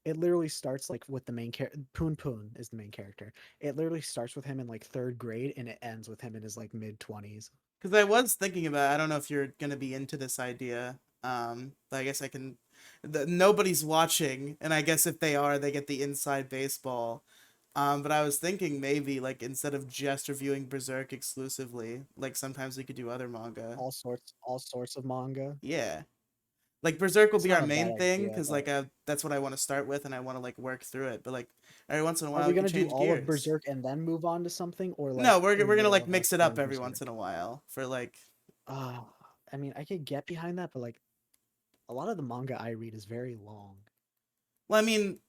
It literally starts like with the main character. Poon Poon is the main character. It literally starts with him in like third grade, and it ends with him in his like mid 20s. Because I was thinking about, I don't know if you're gonna be into this idea. But I guess I can. Nobody's watching, and I guess if they are, they get the inside baseball. But I was thinking maybe like instead of just reviewing Berserk exclusively, like sometimes we could do other manga. All sorts of manga. Yeah, like Berserk will It's be our not a bad main thing idea, because but like that's what I want to start with, and I want to like work through it. But like every once in a are while, we we could gonna do change all of gears. Berserk and then move on to something, or No, like in the we're gonna middle like of us mix it up doing every once Berserk? in a while for like. Uh, I mean, I could get behind that, but like a lot of the manga I read is very long. Well, I mean,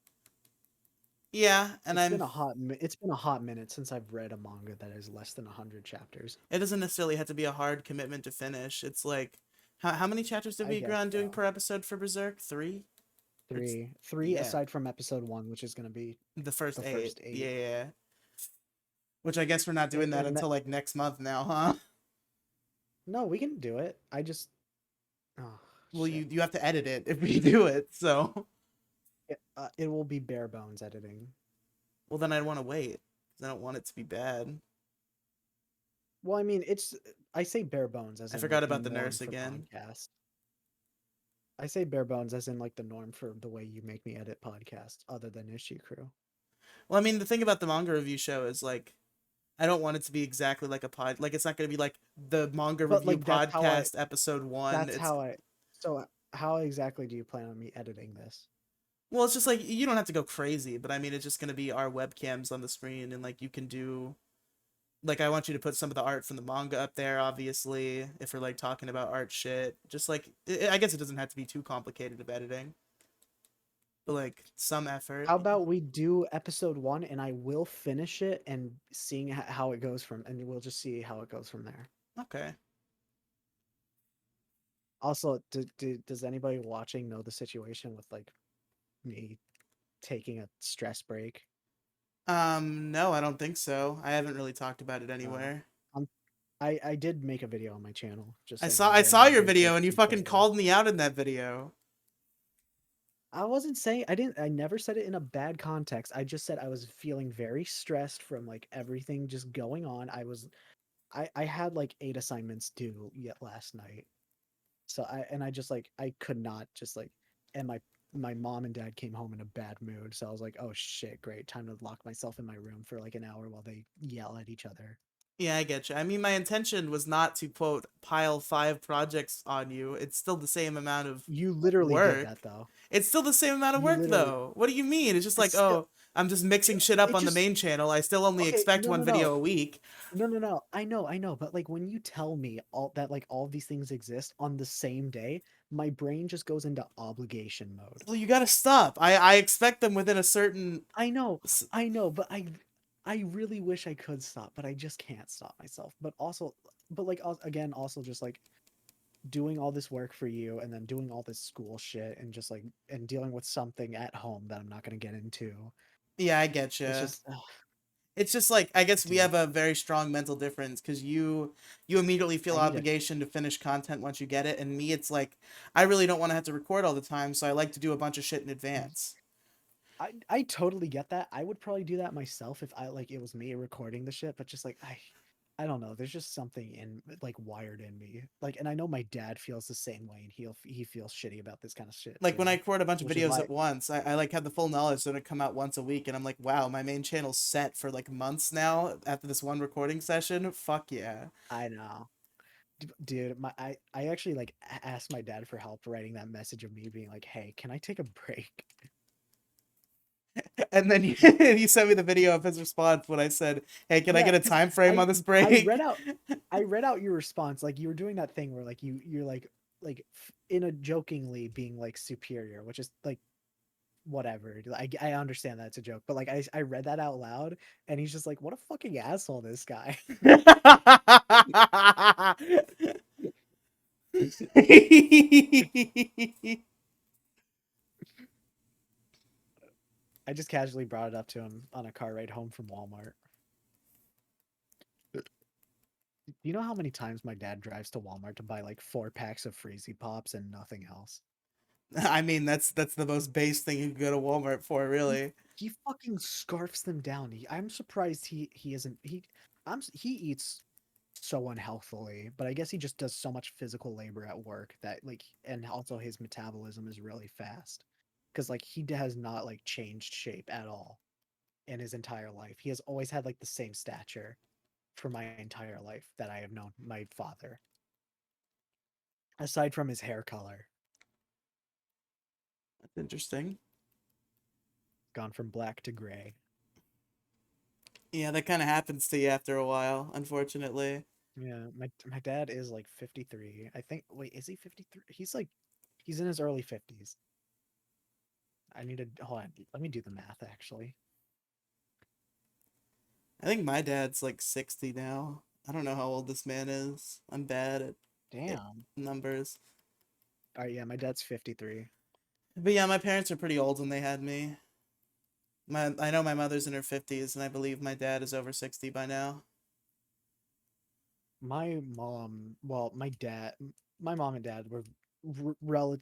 yeah, and It's I'm. been it's been a hot minute since I've read a manga that is less than 100 chapters. It doesn't necessarily have to be a hard commitment to finish. It's like, how many chapters did I we agree guess on doing so. per episode for Berserk? Three. It's Three yeah, aside from episode one, which is gonna be the first the eight. first eight. Yeah, yeah, yeah. Which I guess we're not doing that And that until like next month now, huh? no, we can do it. I just oh Well, shit. you have to edit it if we do it. So, It will be bare bones editing. well, then I'd want to wait because I don't want it to be bad. Well, I mean, it's I say bare bones as I in forgot like the about the norm nurse for again. podcasts. I say bare bones as in like the norm for the way you make me edit podcasts, other than Issue Crew. Well, I mean, the thing about the manga review show is like I don't want it to be exactly like a pod. Like it's not going to be like the manga But review like podcast episode one. that's It's how I. So how exactly do you plan on me editing this? well, it's just like you don't have to go crazy, but I mean, it's just going to be our webcams on the screen, and like you can do. Like I want you to put some of the art from the manga up there, obviously, if we're like talking about art shit. Just like I guess it doesn't have to be too complicated of editing, but like some effort. How about we do episode one, and I will finish it and seeing how it goes from, and we'll just see how it goes from there. Okay. Also, does anybody watching know the situation with like me taking a stress break? No, I don't think so. I haven't really talked about it Uh, anywhere. I'm I did make a video on my channel just saying I I'm going saw on a your break for video and you fucking recovery. called me out in that video. I wasn't saying I never said it in a bad context. I just said I was feeling very stressed from like everything just going on. I had like 8 assignments due yet last night. So I just like I could not just like and my mom and dad came home in a bad mood. So I was like, "Oh shit, great. Time to lock myself in my room for like an hour while they yell at each other." Yeah, I get you. I mean, my intention was not to quote pile five projects on you. It's still the same amount of You literally did work. that though. It's still the same amount of You work literally though. What do you mean? It's just it's like, still oh, I'm just mixing shit up It on the just main channel. I still only okay, expect no, one no, video no. a week. No, no, no. I know, but like when you tell me all that like all of these things exist on the same day, my brain just goes into obligation mode. Well, you gotta stop. I expect them within a certain. I know, but I really wish I could stop, but I just can't stop myself. But also, but like again, also just like doing all this work for you and then doing all this school shit and just like and dealing with something at home that I'm not gonna get into. Yeah, I get It's you. just, It's just like I guess we dude, have a very strong mental difference because you immediately feel I need a obligation to finish content once you get it, and me, it's like I really don't want to have to record all the time, so I like to do a bunch of shit in advance. I totally get that. I would probably do that myself if I like it was me recording the shit, but just like I don't know. There's just something in like wired in me. Like, and I know my dad feels the same way, and he feels shitty about this kind of shit Like when I too, record a bunch of which is videos why at once, I like have the full knowledge that it come out once a week, and I'm like, wow, my main channel's set for like months now after this one recording session. Fuck yeah. I know. Dude, I actually like asked my dad for help writing that message of me being like, "Hey, can I take a break?" And then he sent me the video of his response when I said, hey, can I Yeah, get a because time frame I on this I break? read out I read out your response. Like you were doing that thing where like you're like in a jokingly being like superior, which is like whatever. I understand that's a joke, but like I read that out loud, and he's just like, "What a fucking asshole, this guy." I just casually brought it up to him on a car ride home from Walmart. Do you know how many times my dad drives to Walmart to buy like 4 packs of Freezy Pops and nothing else? I mean, that's the most base thing you can go to Walmart for, He really. he fucking scarfs them down. I'm surprised he isn't he eats so unhealthily, but I guess he just does so much physical labor at work that like and also his metabolism is really fast. Cuz like he has not like changed shape at all in his entire life. He has always had like the same stature for my entire life that I have known my father. Aside from his hair color, That's interesting. gone from black to gray. Yeah, that kind of happens to you after a while, unfortunately. Yeah, my dad is like 53. I think wait, is he 53? He's in his early 50s. I need to hold on. Let me do the math actually. I think my dad's like 60 now. I don't know how old this man is. I'm bad at Damn. numbers. All right, yeah, my dad's 53. But yeah, my parents are pretty old when they had me. I know my mother's in her 50s, and I believe my dad is over 60 by now. My mom, well, my mom and dad were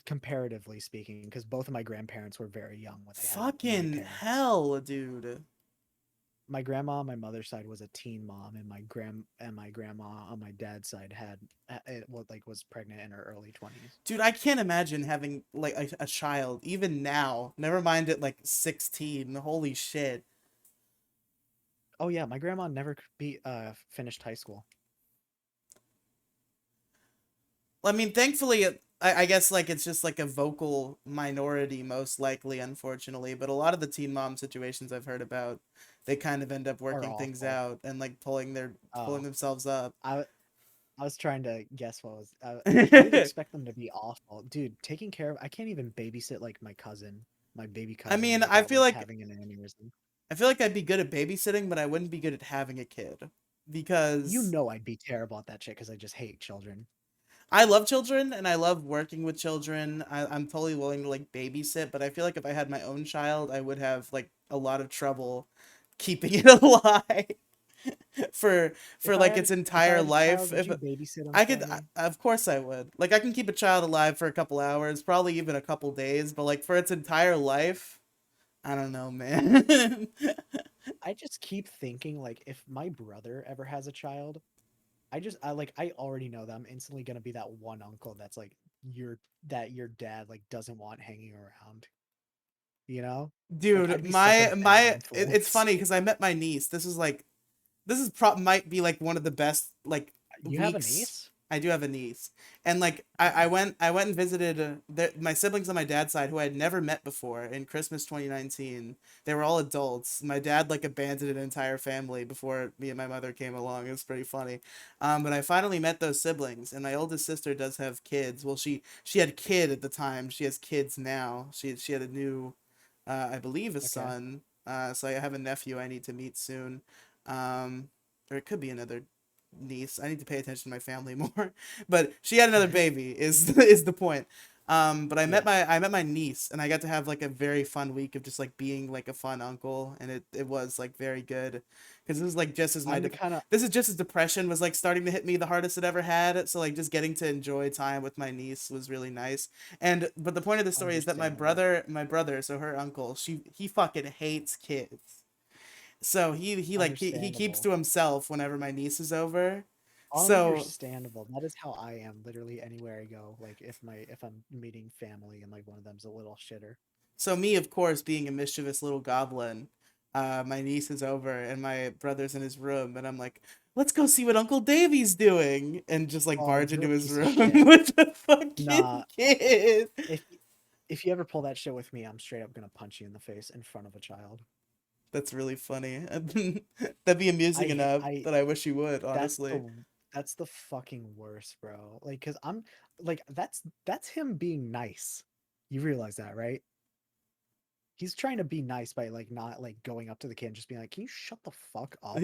comparatively speaking, because both of my grandparents were very young when they had my Fucking parents. hell, dude. My grandma on my mother's side was a teen mom, and my grandma on my dad's side had was pregnant in her early 20s. Dude, I can't imagine having like a child even now. Never mind at like 16. Holy shit. Oh yeah, my grandma never finished high school. I mean, thankfully, I guess like it's just like a vocal minority, most likely, unfortunately. But a lot of the teen mom situations I've heard about, they kind of end up Are working things awful. out and like pulling Oh, themselves up. I I was trying to guess what was. I would I expect them to be awful, dude. Taking care of. I can't even babysit like my baby cousin, mean, I without feel like like having an aneurysm. I feel like I'd be good at babysitting, but I wouldn't be good at having a kid You because know I'd be terrible at that shit because I just hate children. I love children and I love working with children. I'm totally willing to like babysit, but I feel like if I had my own child, I would have like a lot of trouble keeping it alive for like its If I entire had a child, life. would If you babysit him I for could, me? of course I would. Like I can keep a child alive for a couple hours, probably even a couple days, but like for its entire life, I don't know, man. I just keep thinking like if my brother ever has a child, I already know that I'm instantly gonna be that one uncle that's like your dad like doesn't want hanging around. You know? Like Dude, I'd be such a bad it's influence. funny because I met my niece. This is might be like one of the best like You have a weeks. niece? I do have a niece, and like I went and visited my siblings on my dad's side who I had never met before in Christmas 2019. They were all adults. My dad like abandoned an entire family before me and my mother came along. It was pretty funny, but I finally met those siblings, and my oldest sister does have kids. Well, she had a kid at the time. She has kids now. She had a new, I believe, a Okay. son. So I have a nephew I need to meet soon, or it could be another niece. I need to pay attention to my family more. But she had another baby is the point. But Yeah. I met my niece, and I got to have like a very fun week of just like being like a fun uncle, and it was like very good because this is like just as I'm the kind of this is just as depression was like starting to hit me the hardest it ever had. So like just getting to enjoy time with my niece was really nice. And but the point of the story is that understandable. my brother, so her uncle, he fucking hates kids. So he keeps Understandable. to himself whenever my niece is over. So Understandable. That is how I am literally anywhere I go. Like if I'm meeting family and like one of them's a little shitter. so me, of course, being a mischievous little goblin, my niece is over and my brother's in his room, and I'm like, let's go see what Uncle Davy's doing, and just like Oh, barge you're into a his piece of room shit. with the fucking Nah, kid. if if you ever pull that shit with me, I'm straight up gonna punch you in the face in front of a child. That's really funny. That'd be amusing enough I that I wish you would, that's honestly. the fucking worst, bro. Like, cause I'm like that's him being nice. You realize that, right? He's trying to be nice by like not like going up to the kid and just being like, "Can you shut the fuck up?"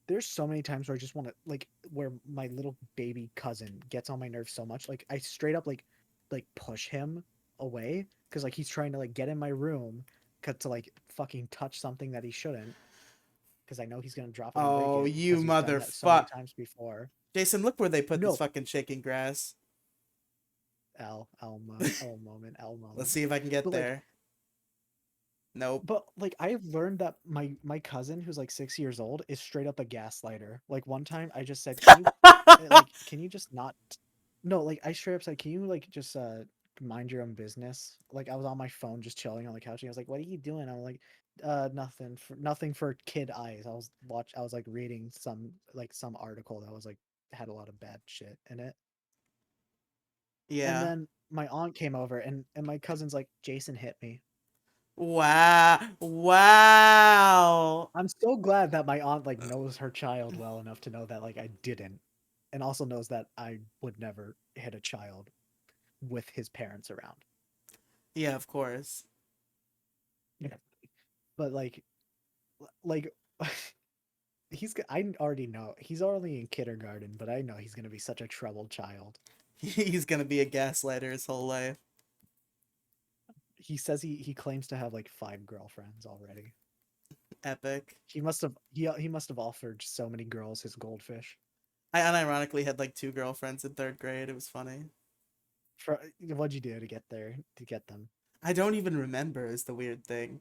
There's so many times where I just want to like where my little baby cousin gets on my nerves so much, like I straight up like push him away because like he's trying to like get in my room cut to like fucking touch something that he shouldn't because I know he's gonna drop it and break Oh, it you because he's done that so many motherfucker. times before. Jason, look where they put this No, fucking shaking grass. L moment, L Let's moment. see if I can get But like there. Nope. I've learned that my cousin who's like 6 years old is straight up a gaslighter. Like one time I just said, can you just not no, like I straight up said, can you like just mind your own business? Like I was on my phone just chilling on the couch and he was like, what are you doing? I'm like, nothing for kid eyes. I was like reading some article that was like had a lot of bad shit in it. And Yeah. then my aunt came over and my cousin's like, Jason hit me. Wow. Wow. I'm so glad that my aunt like knows her child well enough to know that like I didn't, and also knows that I would never hit a child with his parents around. Yeah, of course. Yeah. But like I already know he's already in kindergarten, but I know he's gonna be such a troubled child. He's gonna be a gaslighter his whole life. He says he claims to have like 5 girlfriends already. Epic. He must have offered so many girls his goldfish. I unironically had like two girlfriends in third grade. It was funny. For what'd you do to get there to get them? I don't even remember is the weird thing.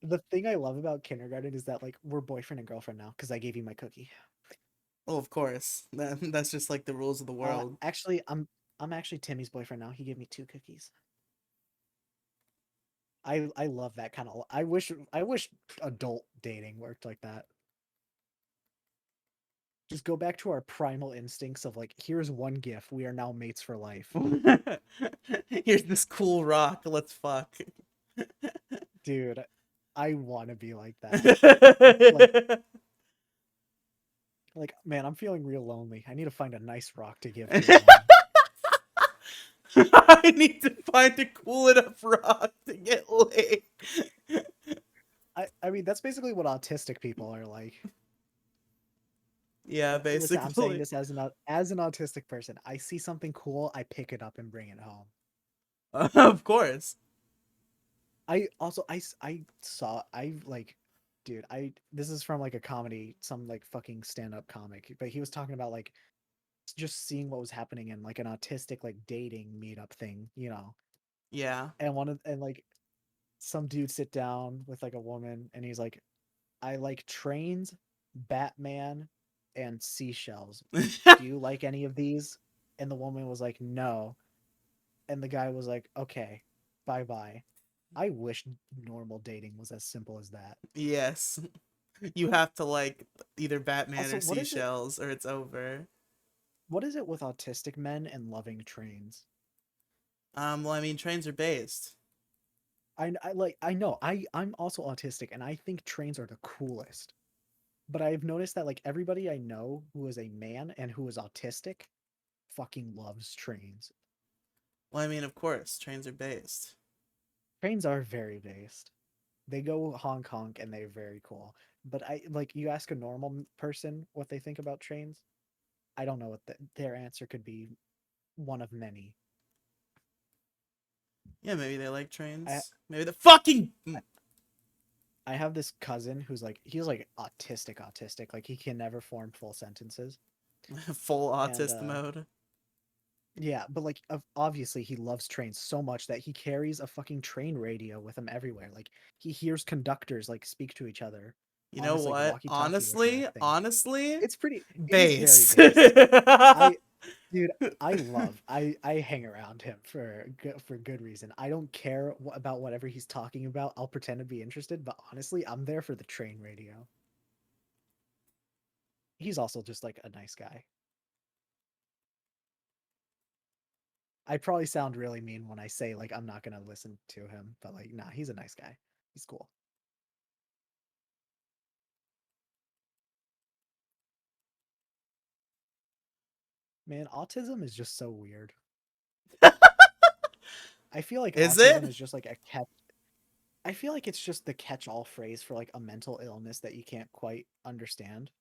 The thing I love about kindergarten is that like we're boyfriend and girlfriend now because I gave you my cookie. Oh, of course. That's just like the rules of the world. Actually, I'm actually Timmy's boyfriend now. He gave me 2 cookies. I love that kind of. I wish adult dating worked like that. Just go back to our primal instincts of like, here's one gift. We are now mates for life, Here's this cool rock. Let's fuck. dude. I want to be like that. Like man, I'm feeling real lonely. I need to find a nice rock to give to a woman. I need to find a cool enough rock to get laid. I mean that's basically what autistic people are like. Yeah, Listen, I'm saying basically. this as an autistic person. I see something cool, I pick it up and bring it home. Of course. I also I saw I like dude, I this is from like a comedy, some like fucking stand-up comic, but he was talking about like just seeing what was happening in like an autistic like dating meetup thing, you know. Yeah. And like some dude sit down with like a woman and he's like, I like trains, Batman, and seashells. Do you like any of these? And the woman was like, no. And the guy was like, okay, bye bye. I wish normal dating was as simple as that. Yes. You have to like either Batman Also, or seashells or it's over. what is it with autistic men and loving trains? Well, I mean, trains are based. I know I'm also autistic and I think trains are the coolest. But I've noticed that like everybody I know who is a man and who is autistic fucking loves trains. Well, I mean, of course, trains are based. Trains are very based. They go honk honk and they're very cool. But I like you ask a normal person what they think about trains, I don't know what their answer could be one of many. Yeah, maybe they like I trains. Maybe the fucking I have this cousin who's like he's like autistic, like he can never form full sentences. full And autist mode. yeah, but like obviously he loves trains so much that he carries a fucking train radio with him everywhere. Like he hears conductors like speak to each other You on know his like what? walkie-talkie looking Honestly, thing. honestly, It is very base. based. I Dude, I hang around him for good reason. I don't care about whatever he's talking about. I'll pretend to be interested, but honestly, I'm there for the train radio. He's also just like a nice guy. I probably sound really mean when I say like I'm not gonna listen to him, but like nah, he's a nice guy. He's cool. Man, autism is just so weird. I feel like Is autism it? is just like a catch. I feel like it's just the catch-all phrase for like a mental illness that you can't quite understand.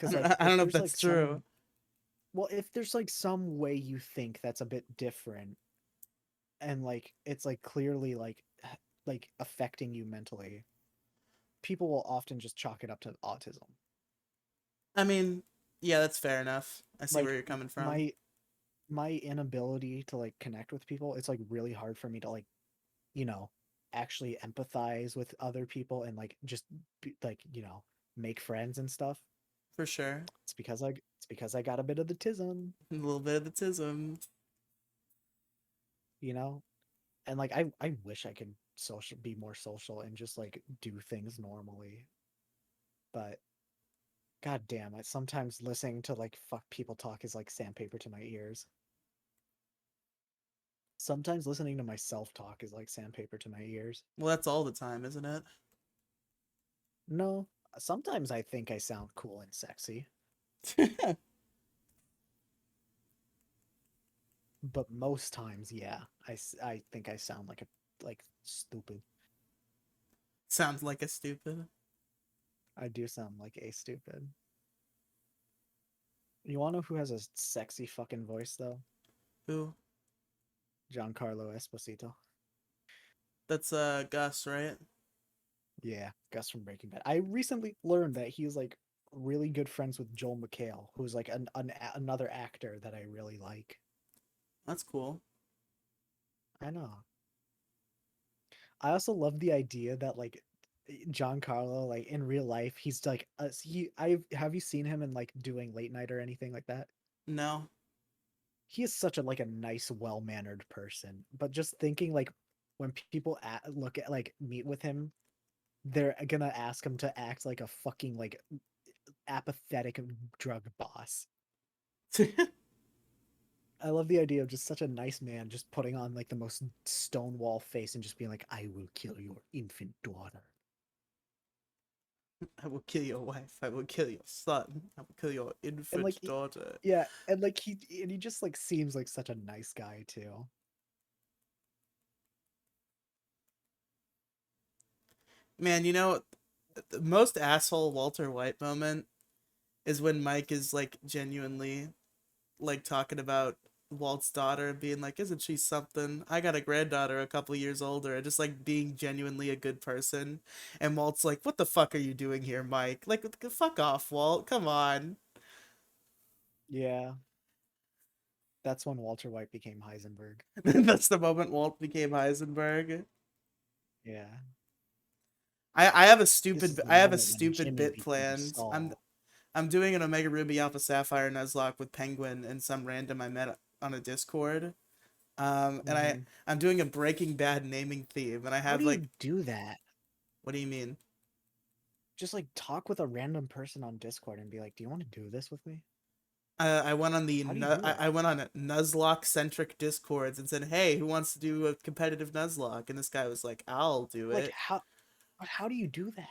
I Because don't, like I don't if know if there's like that's true. some well, if there's like some way you think that's a bit different and like it's like clearly like affecting you mentally, people will often just chalk it up to autism. I mean, yeah, that's fair enough. I see where Like you're coming from. my inability to like connect with people, it's like really hard for me to like, you know, actually empathize with other people and like just like, make friends and stuff. For sure. It's because I got a bit of the tism, A little bit of the tism. you know? And like I wish I could be more social and just like do things normally. But god damn, I sometimes listening to like fuck people talk is like sandpaper to my ears. Sometimes listening to myself talk is like sandpaper to my ears. Well, that's all the time, isn't it? No, sometimes I think I sound cool and sexy, but most times, yeah, I think I sound like stupid. Sounds like a stupid. I do sound like a stupid. You wanna know who has a sexy fucking voice though? Who? Giancarlo Esposito. That's Gus, right? Yeah, Gus from Breaking Bad. I recently learned that he's like really good friends with Joel McHale, who's like another actor that I really like. That's cool. I know. I also love the idea that like Giancarlo, like in real life, he's like he. I have you seen him in like doing late night or anything like that? No. He is such a like a nice, well mannered person. But just thinking like when people look at like meet with him, they're gonna ask him to act like a fucking like apathetic drug boss. I love the idea of just such a nice man just putting on like the most stonewall face and just being like, "I will kill your infant daughter." I will kill your wife. I will kill your son. I will kill your And infant like, daughter. yeah, and like he just like seems like such a nice guy too. Man, you know, the most asshole Walter White moment is when Mike is like genuinely like talking about Walt's daughter and being like, "Isn't she something? I got a granddaughter a couple years older," and just like being genuinely a good person. And Walt's like, "What the fuck are you doing here, Mike? Like, fuck off, Walt. Come on." Yeah, that's when Walter White became Heisenberg. That's the moment Walt became Heisenberg. Yeah, this is the I have a moment when stupid Jimmy bit became planned. Saul. I'm doing an Omega Ruby Alpha Sapphire Nuzlocke with Penguin and some random I met on a Discord. And Hmm. I'm doing a Breaking Bad naming theme, and I How have do like, you do that? what do you mean? just like talk with a random person on Discord and be like, "Do you want to do this with me?" I went on How do you do that? I went on Nuzlocke centric discords and said, "Hey, who wants to do a competitive Nuzlocke?" And this guy was like, "I'll do Like it." how do you do that?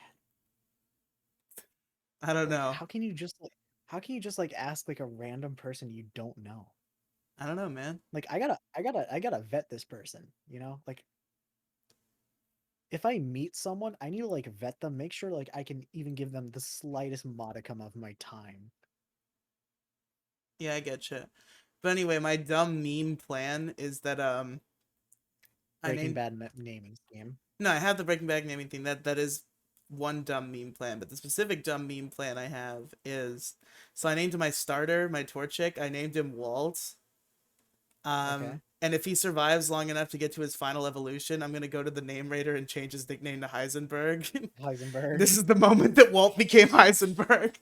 I don't Like know. how can you just like ask like a random person you don't know? I don't know, man. Like I gotta vet this person, you know? Like if I meet someone, I need to like vet them, make sure like I can even give them the slightest modicum of my time. Yeah, I get you. But anyway, my dumb meme plan is that I Breaking named Bad naming scheme. no, I have the Breaking Bad naming thing. That is one dumb meme plan, but the specific dumb meme plan I have is so I named my starter, my Torchic, I named him Walt. Okay. And if he survives long enough to get to his final evolution, I'm gonna go to the name raider and change his nickname to Heisenberg. Heisenberg. This is the moment that Walt became Heisenberg.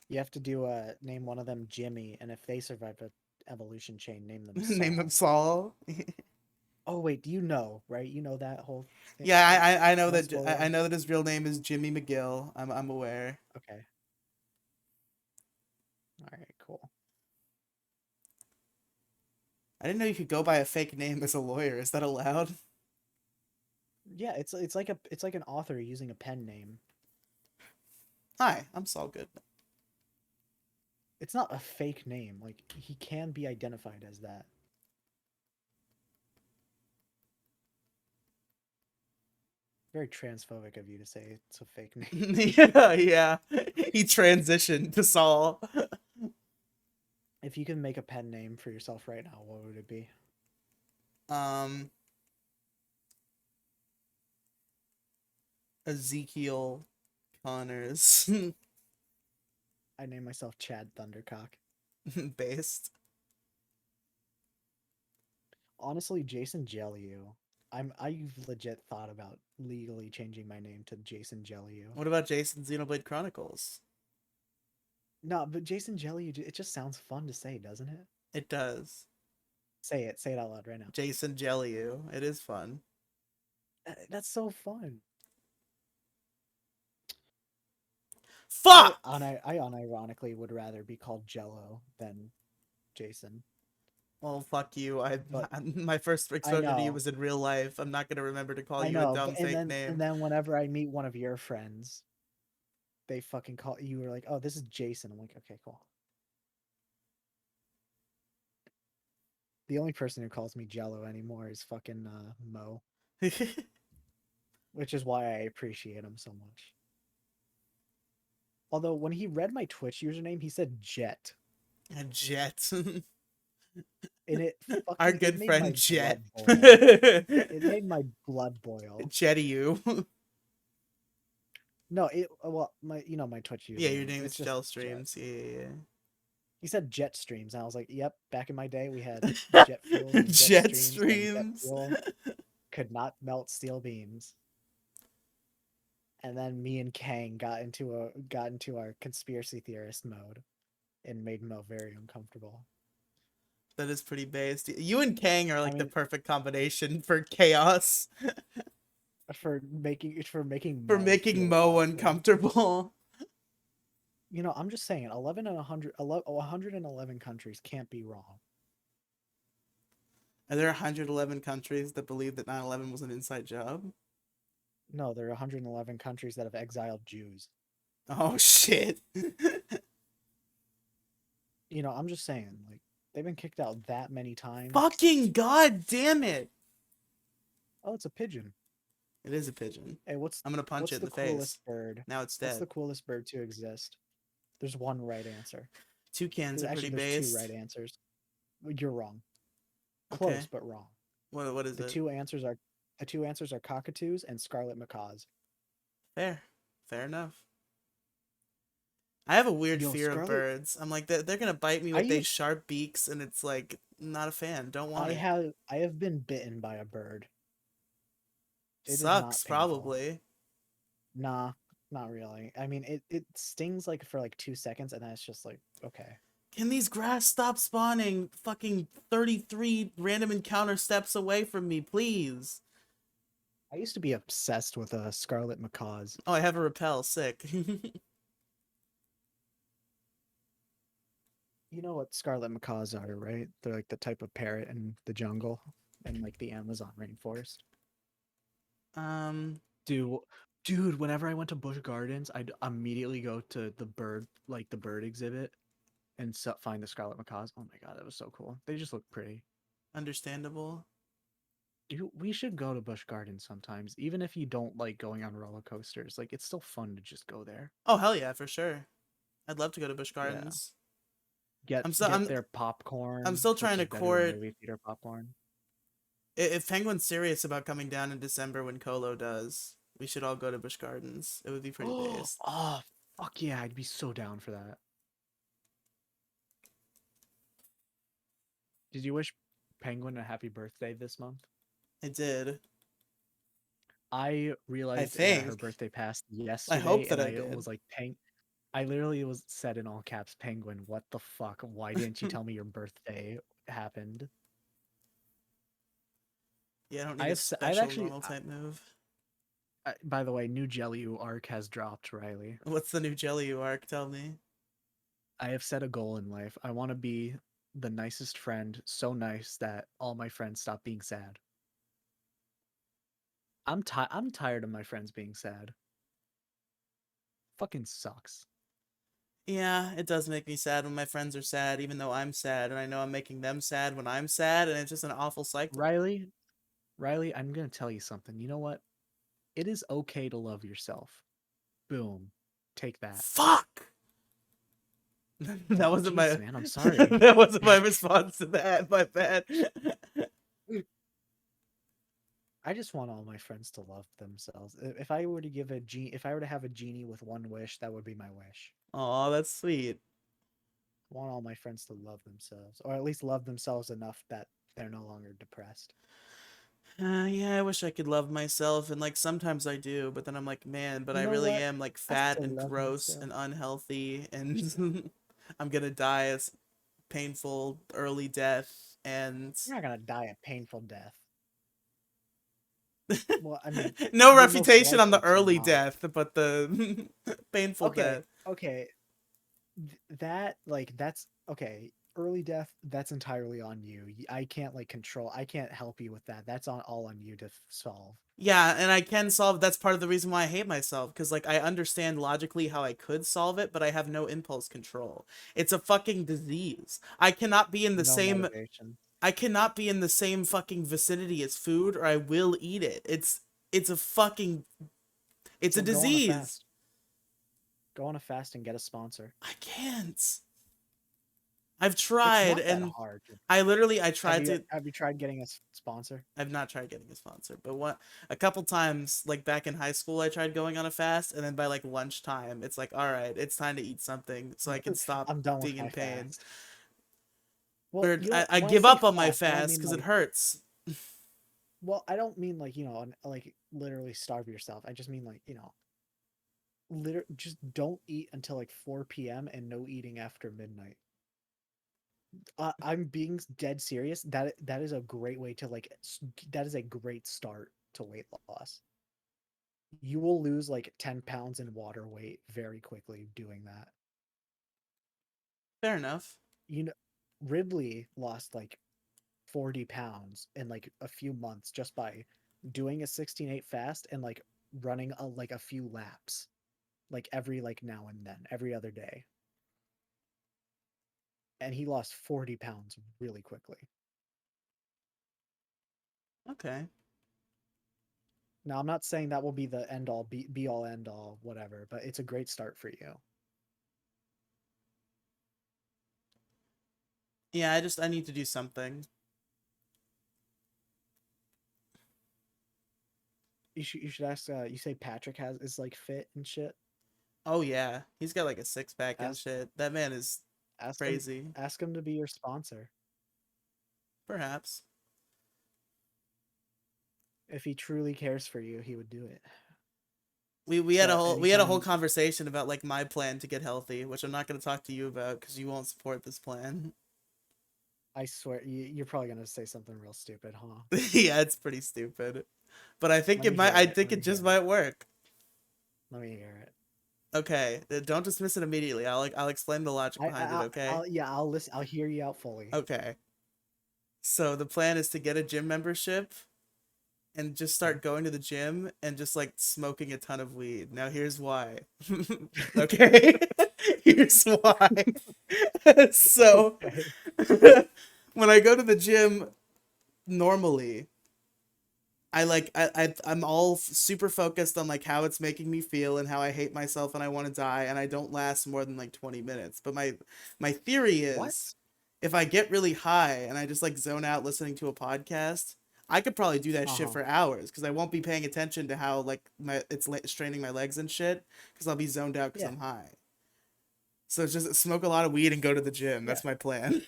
You have to do name one of them Jimmy, and if they survive a evolution chain, name them Name them Saul. Saul. Oh wait, do you know, right? You know that whole thing. Yeah, Like, I know no that I spoilers. know that his real name is Jimmy McGill. I'm aware. Okay. All right. Cool. I didn't know you could go by a fake name as a lawyer. Is that allowed? Yeah, it's like an author using a pen name. Hi, I'm Saul Goodman. It's not a fake name. Like he can be identified as that. Very transphobic of you to say it's a fake name. Yeah, yeah. He transitioned to Saul. If you can make a pen name for yourself right now, what would it be? Um, Ezekiel Connors I name myself Chad Thundercock. based. Honestly, Jason jELeeoo. I've legit thought about legally changing my name to Jason jELeeoo. What about Jason Xenoblade Chronicles? No, but Jason jELeeoo, it just sounds fun to say, doesn't it? It does. Say it. Say it out loud right now. Jason jELeeoo. It is fun. That's so fun. Fuck! I unironically would rather be called Jello than Jason. Well, fuck you. I But my first I exposure to you know, was in real life. I'm not gonna remember to call I you a know. dumb fake name. And then whenever I meet one of your friends, they fucking call you were like, "Oh, this is Jason." I'm like, "Okay, cool." The only person who calls me Jello anymore is fucking Mo, which is why I appreciate him so much. Although when he read my Twitch username, he said Jet, A Jet. and Our it good made friend my Jet. blood boil. It made my blood boil. JetEU. No, it well my my Twitch Yeah, your username. name It's is just Gel Jet. Streams. Yeah, He said jet streams, and I was like, "Yep." Back in my day, we had yeah, jet fuel yeah. and jet Jet streams, and jet Streams. fuel could not melt steel beams. And then me and Kang got into our conspiracy theorist mode and made Mo very uncomfortable. That is pretty based. You and Kang are I like the mean, perfect combination for chaos, for making for Mo making feel Mo awful. uncomfortable. I'm just saying, 11 and 111 countries can't be wrong. Are there 111 countries that believe that 9/11 was an inside job? No, there are 111 countries that have exiled Jews. Oh shit. I'm just saying, like, they've been kicked out that many times. Fucking god damn it. Oh, it's a pigeon. It is a pigeon. Hey, I'm gonna punch it what's in the the coolest face. bird? Now it's What's the dead. coolest bird to exist? There's one right answer. Toucans are pretty Actually, there's two right based. answers. You're wrong. Close, Okay. but wrong. What is The it? two answers are cockatoos and scarlet macaws. Fair. Fair enough. I have a weird Yo, fear of scarlet. birds. I'm like they're gonna bite me I with they used. sharp beaks, and it's like not a fan. Don't want it. I have been bitten by a bird. It is Sucks not painful. probably. Nah, not really. I mean, it stings like for like 2 seconds, and then it's just like okay. Can these grass stop spawning fucking 33 random encounter steps away from me, please? I used to be obsessed with scarlet macaws. Oh, I have a repel. Sick. You know what scarlet macaws are, right? They're like the type of parrot in the jungle and like the Amazon rainforest. um, Dude, dude, whenever I went to Busch Gardens, I'd immediately go to the bird exhibit, and find the scarlet macaws. Oh my god, that was so cool. They just look pretty. understandable. Dude, we should go to Busch Gardens sometimes, even if you don't like going on roller coasters. Like, it's still fun to just go there. Oh hell yeah, for sure. I'd love to go to Busch Yeah, Gardens. get I'm so get I'm their I'm popcorn, still which trying to is better than court. movie theater popcorn. If Penguin's serious about coming down in December when Colo does, we should all go to Busch Gardens. It would be pretty based. Oh, fuck yeah, I'd be so down for that. Did you wish Penguin a happy birthday this month? I did. I I realized that her think. birthday passed I hope yesterday, that and I I did. was like, I literally was said in all caps, Penguin, what the fuck? Why didn't you tell me your birthday happened? Yeah, I don't need a I've special actually, normal type move. by the way, new jELeeoo arc has dropped, Riley. What's the new jELeeoo arc? Tell me. I have set a goal in life. I want to be the nicest friend, so nice that all my friends stop being sad. I'm tired of my friends being sad. Fucking sucks. Yeah, it does make me sad when my friends are sad, even though I'm sad, and I know I'm making them sad when I'm sad, and it's just an awful cycle. Riley, Riley, I'm gonna tell you something. You know what? It is okay to love yourself. Boom. Take that. Fuck! That Oh, wasn't jeez, my man. I'm sorry. that wasn't my response to that. My bad. I just want all my friends to love themselves. If I were to if I were to have a genie with one wish, that would be my wish. Oh, that's sweet. I want all my friends to love themselves, or at least love themselves enough that they're no longer depressed. Yeah, I wish I could love myself, and like sometimes I do, but then I'm like, man, but You I know really what? am like I fat still and love gross myself. and unhealthy, and I'm gonna die a painful early death, and You're not gonna die a painful death. Well, I mean, no you're most refutation on likely the to early not. death, but the painful Okay, death. okay. That like that's okay. Early death, that's entirely on you. I can't like control. I can't help you with that. That's on all on you to solve. Yeah, and I can solve. That's part of the reason why I hate myself, because like I understand logically how I could solve it, but I have no impulse control. It's a fucking disease. No motivation. I cannot be in the same fucking vicinity as food, or I will eat it. It's a fucking it's a Well, go on a disease. fast. Go on a fast and get a sponsor. I can't. I've It's tried, not that and hard. I tried to. Have you tried getting a sponsor? I've not tried getting a sponsor, but what a couple times, like back in high school, I tried going on a fast, and then by like lunchtime, it's like, all right, it's time to eat something so I can stop I'm done with being in my pain. fast. Well, Or you know, I when I give say up on my fast, I don't fast mean because it like, hurts. well, I don't mean like, like literally starve yourself. I just mean like, just don't eat until like 4 p.m. and no eating after midnight. I'm being dead serious. That is a great way to like that is a great start to weight loss. You will lose like 10 pounds in water weight very quickly doing that. Fair enough. You know, Ridley lost like 40 pounds in like a few months just by doing a 16/8 fast and like running like a few laps like every like now and then, every other day. And he lost 40 pounds really quickly. Okay. Now, I'm not saying that will be the end all, be all, end all, whatever, but it's a great start for you. Yeah, I need to do something. You should ask. You say Patrick is like fit and shit. Oh yeah, he's got like a six pack and Ask shit. That man is ask him crazy. ask him to be your sponsor. Perhaps. If he truly cares for you, he would do it. We So we had a whole anytime conversation about like my plan to get healthy, which I'm not going to talk to you about because you won't support this plan. I swear you're probably gonna say something real stupid, huh? Yeah, it's pretty stupid. but I think Let it me might. hear I it. think Let it me just hear it. might work. Let me hear it. Okay, don't dismiss it immediately. I'll explain the logic behind it. Okay. I'll listen. I'll hear you out fully. Okay. So the plan is to get a gym membership and just Okay. start going to the gym and just like smoking a ton of weed. Now here's why. Okay. Here's why. So Okay. when I go to the gym normally, I'm all super focused on like how it's making me feel and how I hate myself and I want to die, and I don't last more than like 20 minutes. But my theory is What? if I get really high and I just like zone out listening to a podcast, I could probably do that Uh shit huh. for hours because I won't be paying attention to how like straining my legs and shit because I'll be zoned out because Yeah. I'm high. So it's just smoke a lot of weed and go to the gym. Yeah. That's my plan.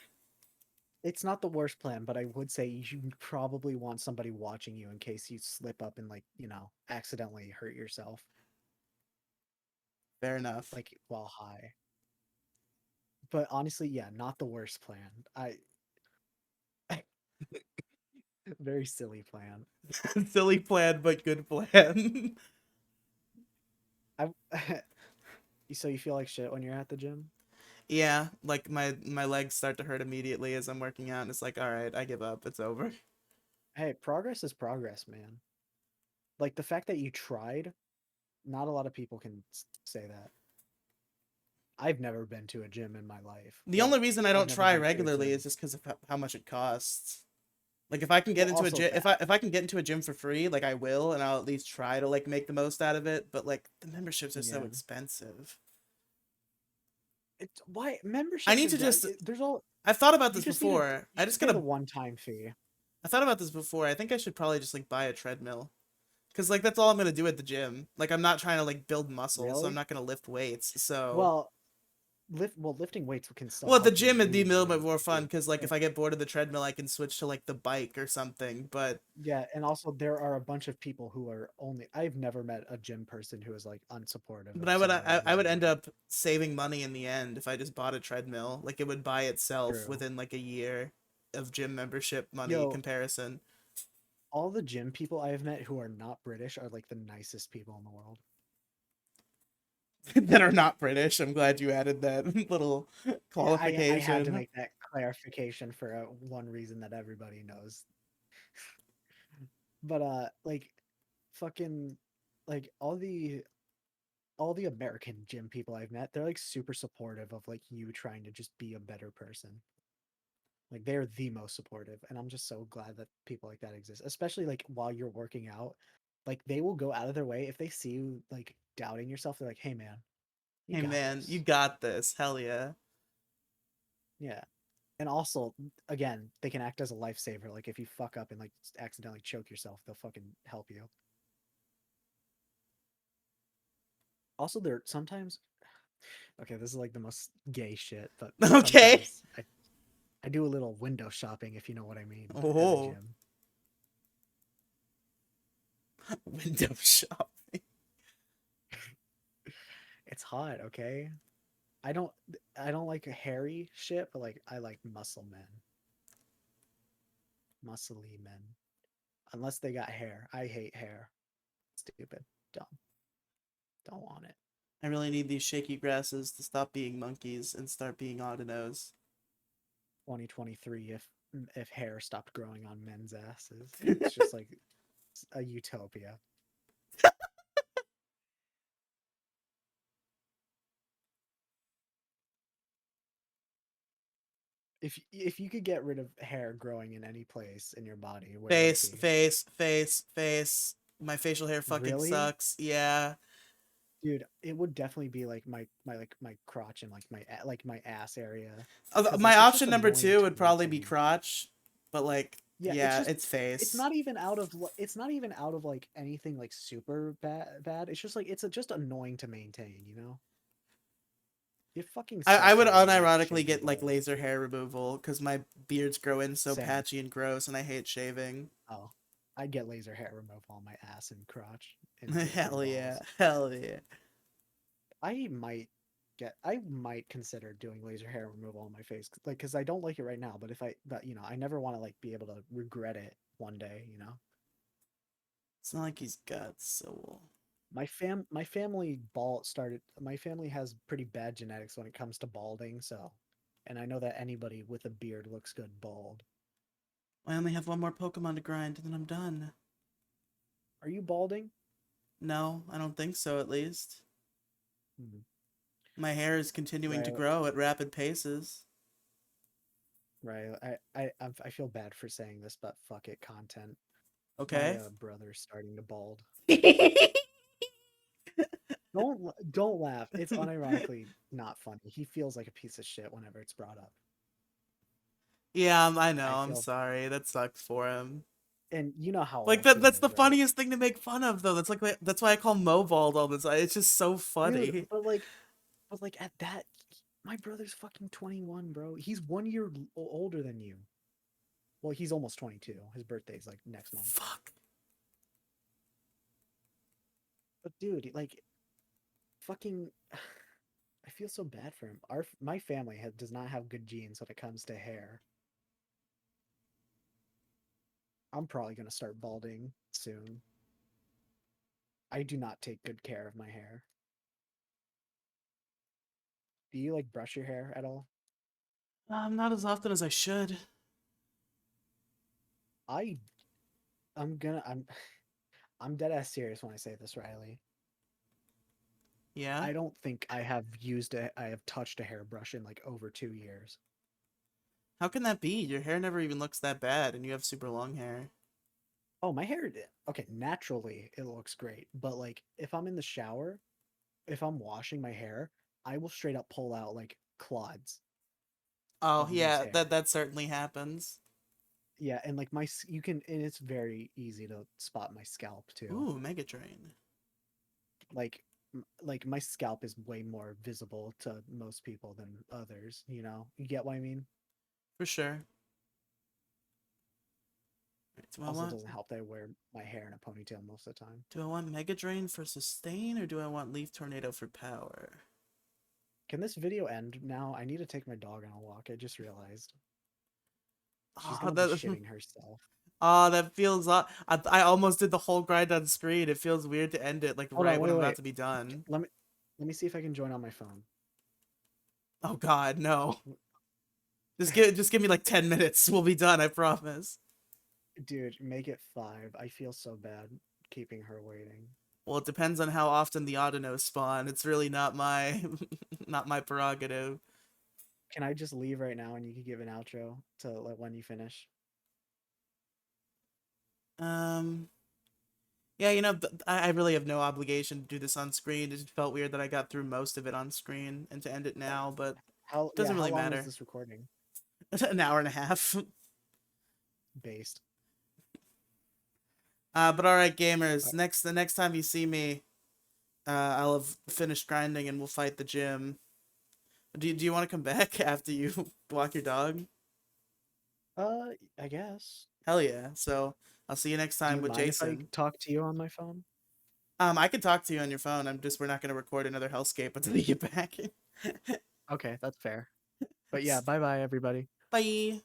It's not the worst plan, but I would say you probably want somebody watching you in case you slip up and, like, accidentally hurt yourself, Fair enough. like, while high. But honestly, yeah, not the worst plan. Very silly plan. Silly plan, but good plan. I so you feel like shit when you're at the gym? Yeah, like my legs start to hurt immediately as I'm working out, and it's like, all right, I give up. It's over. Hey, progress is progress, man. Like the fact that you tried, not a lot of people can say that. I've never been to a gym in my life. The only Well, reason I I've don't never try been to a regularly is gym. just because of how much it costs. Like if I can get Well, into a also gym, that. if I can get into a gym for free, like I will, and I'll at least try to like make the most out of it. But like the memberships are so Yeah. expensive. It's why I memberships need are to just. there's all I've thought about you this just need to before. you just pay the one-time fee. I thought about this before. I think I should probably just like buy a treadmill. Cause like that's all I'm gonna do at the gym. Like I'm not trying to like build muscle, so I'm Really? not gonna lift weights. So Well, lifting weights can still well, at the help you gym it'd be a lose little bit weight more if fun you're because like eh, if I get bored of the treadmill, I can switch to like the bike or something. yeah, and also there are a bunch of people who are only I've never met a gym person who is like unsupportive But of somebody I would losing end weight. up saving money in the end if I just bought a treadmill. Like it would buy itself True. within like a year of gym membership money Yo, comparison. all the gym people I have met who are not British are like the nicest people in the world. That are not British. I'm glad you added that little Yeah, I had to qualification. make that clarification for one reason that everybody knows. But like fucking like all the American gym people I've met, they're like super supportive of like you trying to just be a better person. Like they're the most supportive, and I'm just so glad that people like that exist. Especially like while you're working out, like they will go out of their way if they see you like doubting yourself. They're like, "Hey man, you Hey got man, you this." got this. Hell yeah. Yeah. And also, again, they can act as a lifesaver. Like if you fuck up and like accidentally choke yourself, they'll fucking help you. Also, they're sometimes okay, this is like the most gay shit, but Okay. sometimes I do a little window shopping, if you know what I mean, at the Oh, gym. window shop. It's hot, okay? I don't I don't like hairy shit, but like I like muscle men, muscly men. Unless they got hair. I hate hair. Stupid. Dumb. Don't want it. I really need these shaky grasses to stop being monkeys and start being autonos. 2023 if hair stopped growing on men's asses. It's just like a utopia. If you could get rid of hair growing in any place in your body, where would it Face, be? face, face, face. My facial hair fucking Really? sucks. Yeah. Dude, it would definitely be like my crotch and like my ass area cuz My like it's just option number annoying two to would probably be maintain. crotch, but like, Yeah, yeah, it's it's face. not even out of it's not even out of like anything like super bad. It's just like just annoying to maintain, you know? It fucking I sucks would having to like unironically shave your get like balls. laser hair removal because my beards grow in so Same. patchy and gross, and I hate shaving. Oh, I'd get laser hair removal on my ass and crotch and and Hell yeah, balls. hell yeah. I might I might consider doing laser hair removal on my face, like because I don't like it right now. But if I, but I never want to like be able to regret it one day. It's not like he's got soul. My family has pretty bad genetics when it comes to balding, so and I know that anybody with a beard looks good bald. I only have one more Pokemon to grind, and then I'm done. Are you balding? No, I don't think so, at least. Hmm. My hair is continuing to Right, grow at rapid paces. right. I feel bad for saying this, but fuck it, content. My Okay? brother's starting to bald. Don't laugh. It's unironically not funny. He feels like a piece of shit whenever it's brought up. Yeah, I I know. I'm feel, sorry. That sucks for him. and you know how Like old that he that's the is, right? funniest thing to make fun of though. That's why I call Mo bald all the time. It's just so Dude, funny. but like at that, my brother's fucking 21, bro. He's 1 year older than you. Well, he's almost 22. His birthday's like next month. Fuck. But dude, like fucking I feel so bad for him. My family does not have good genes when it comes to hair. I'm probably going to start balding soon. I do not take good care of my hair. Do you like brush your hair at all? Not as often as I should. I I'm gonna I'm dead ass serious when I say this, Riley. Yeah? I don't think I have touched a hairbrush in like over 2 years. How can that be? Your hair never even looks that bad and you have super long hair. Oh, my hair okay, naturally it looks great, but like if I'm in the shower, if I'm washing my hair, I will straight up pull out like clods Oh, of loose yeah, that hair. that certainly happens. Yeah, and like you can, and it's very easy to spot my scalp too. Ooh, Mega Drain. Like like my scalp is way more visible to most people than others, you know? You get what I mean? For sure. Right, Also doesn't help that I wear my hair in a ponytail most of the time. do I want Mega Drain for sustain or do I want Leaf Tornado for power? Can this video end now? I need to take my dog on a walk. I just realized. She's Oh, gonna be that shitting herself. oh, that feels I almost did the whole grind on screen. It feels weird to end it like Hold right on, when wait, I'm about wait. to be done. Let me see if I can join on my phone. Oh god, no. Just give me like 10 minutes. We'll be done, I promise. Dude, make it 5. I feel so bad keeping her waiting. Well, it depends on how often the Autonos spawn. It's really not my not my prerogative. Can I just leave right now and you can give an outro to like when you finish? Um yeah, I really have no obligation to do this on screen. It just felt weird that I got through most of it on screen and to end it now, but it Yeah, doesn't how really long is matter. this recording An hour and a half. based? But all right, Uh, gamers. The next time you see me, I'll have finished grinding and we'll fight the gym. Do you want to come back after you walk your dog? I guess. Hell yeah. So I'll see you next Do time you with mind if I Jason. talk to you on my phone? I can talk to you on your phone. We're not gonna record another Hellscape until you get back. Okay, that's fair. But yeah, bye bye everybody. Bye.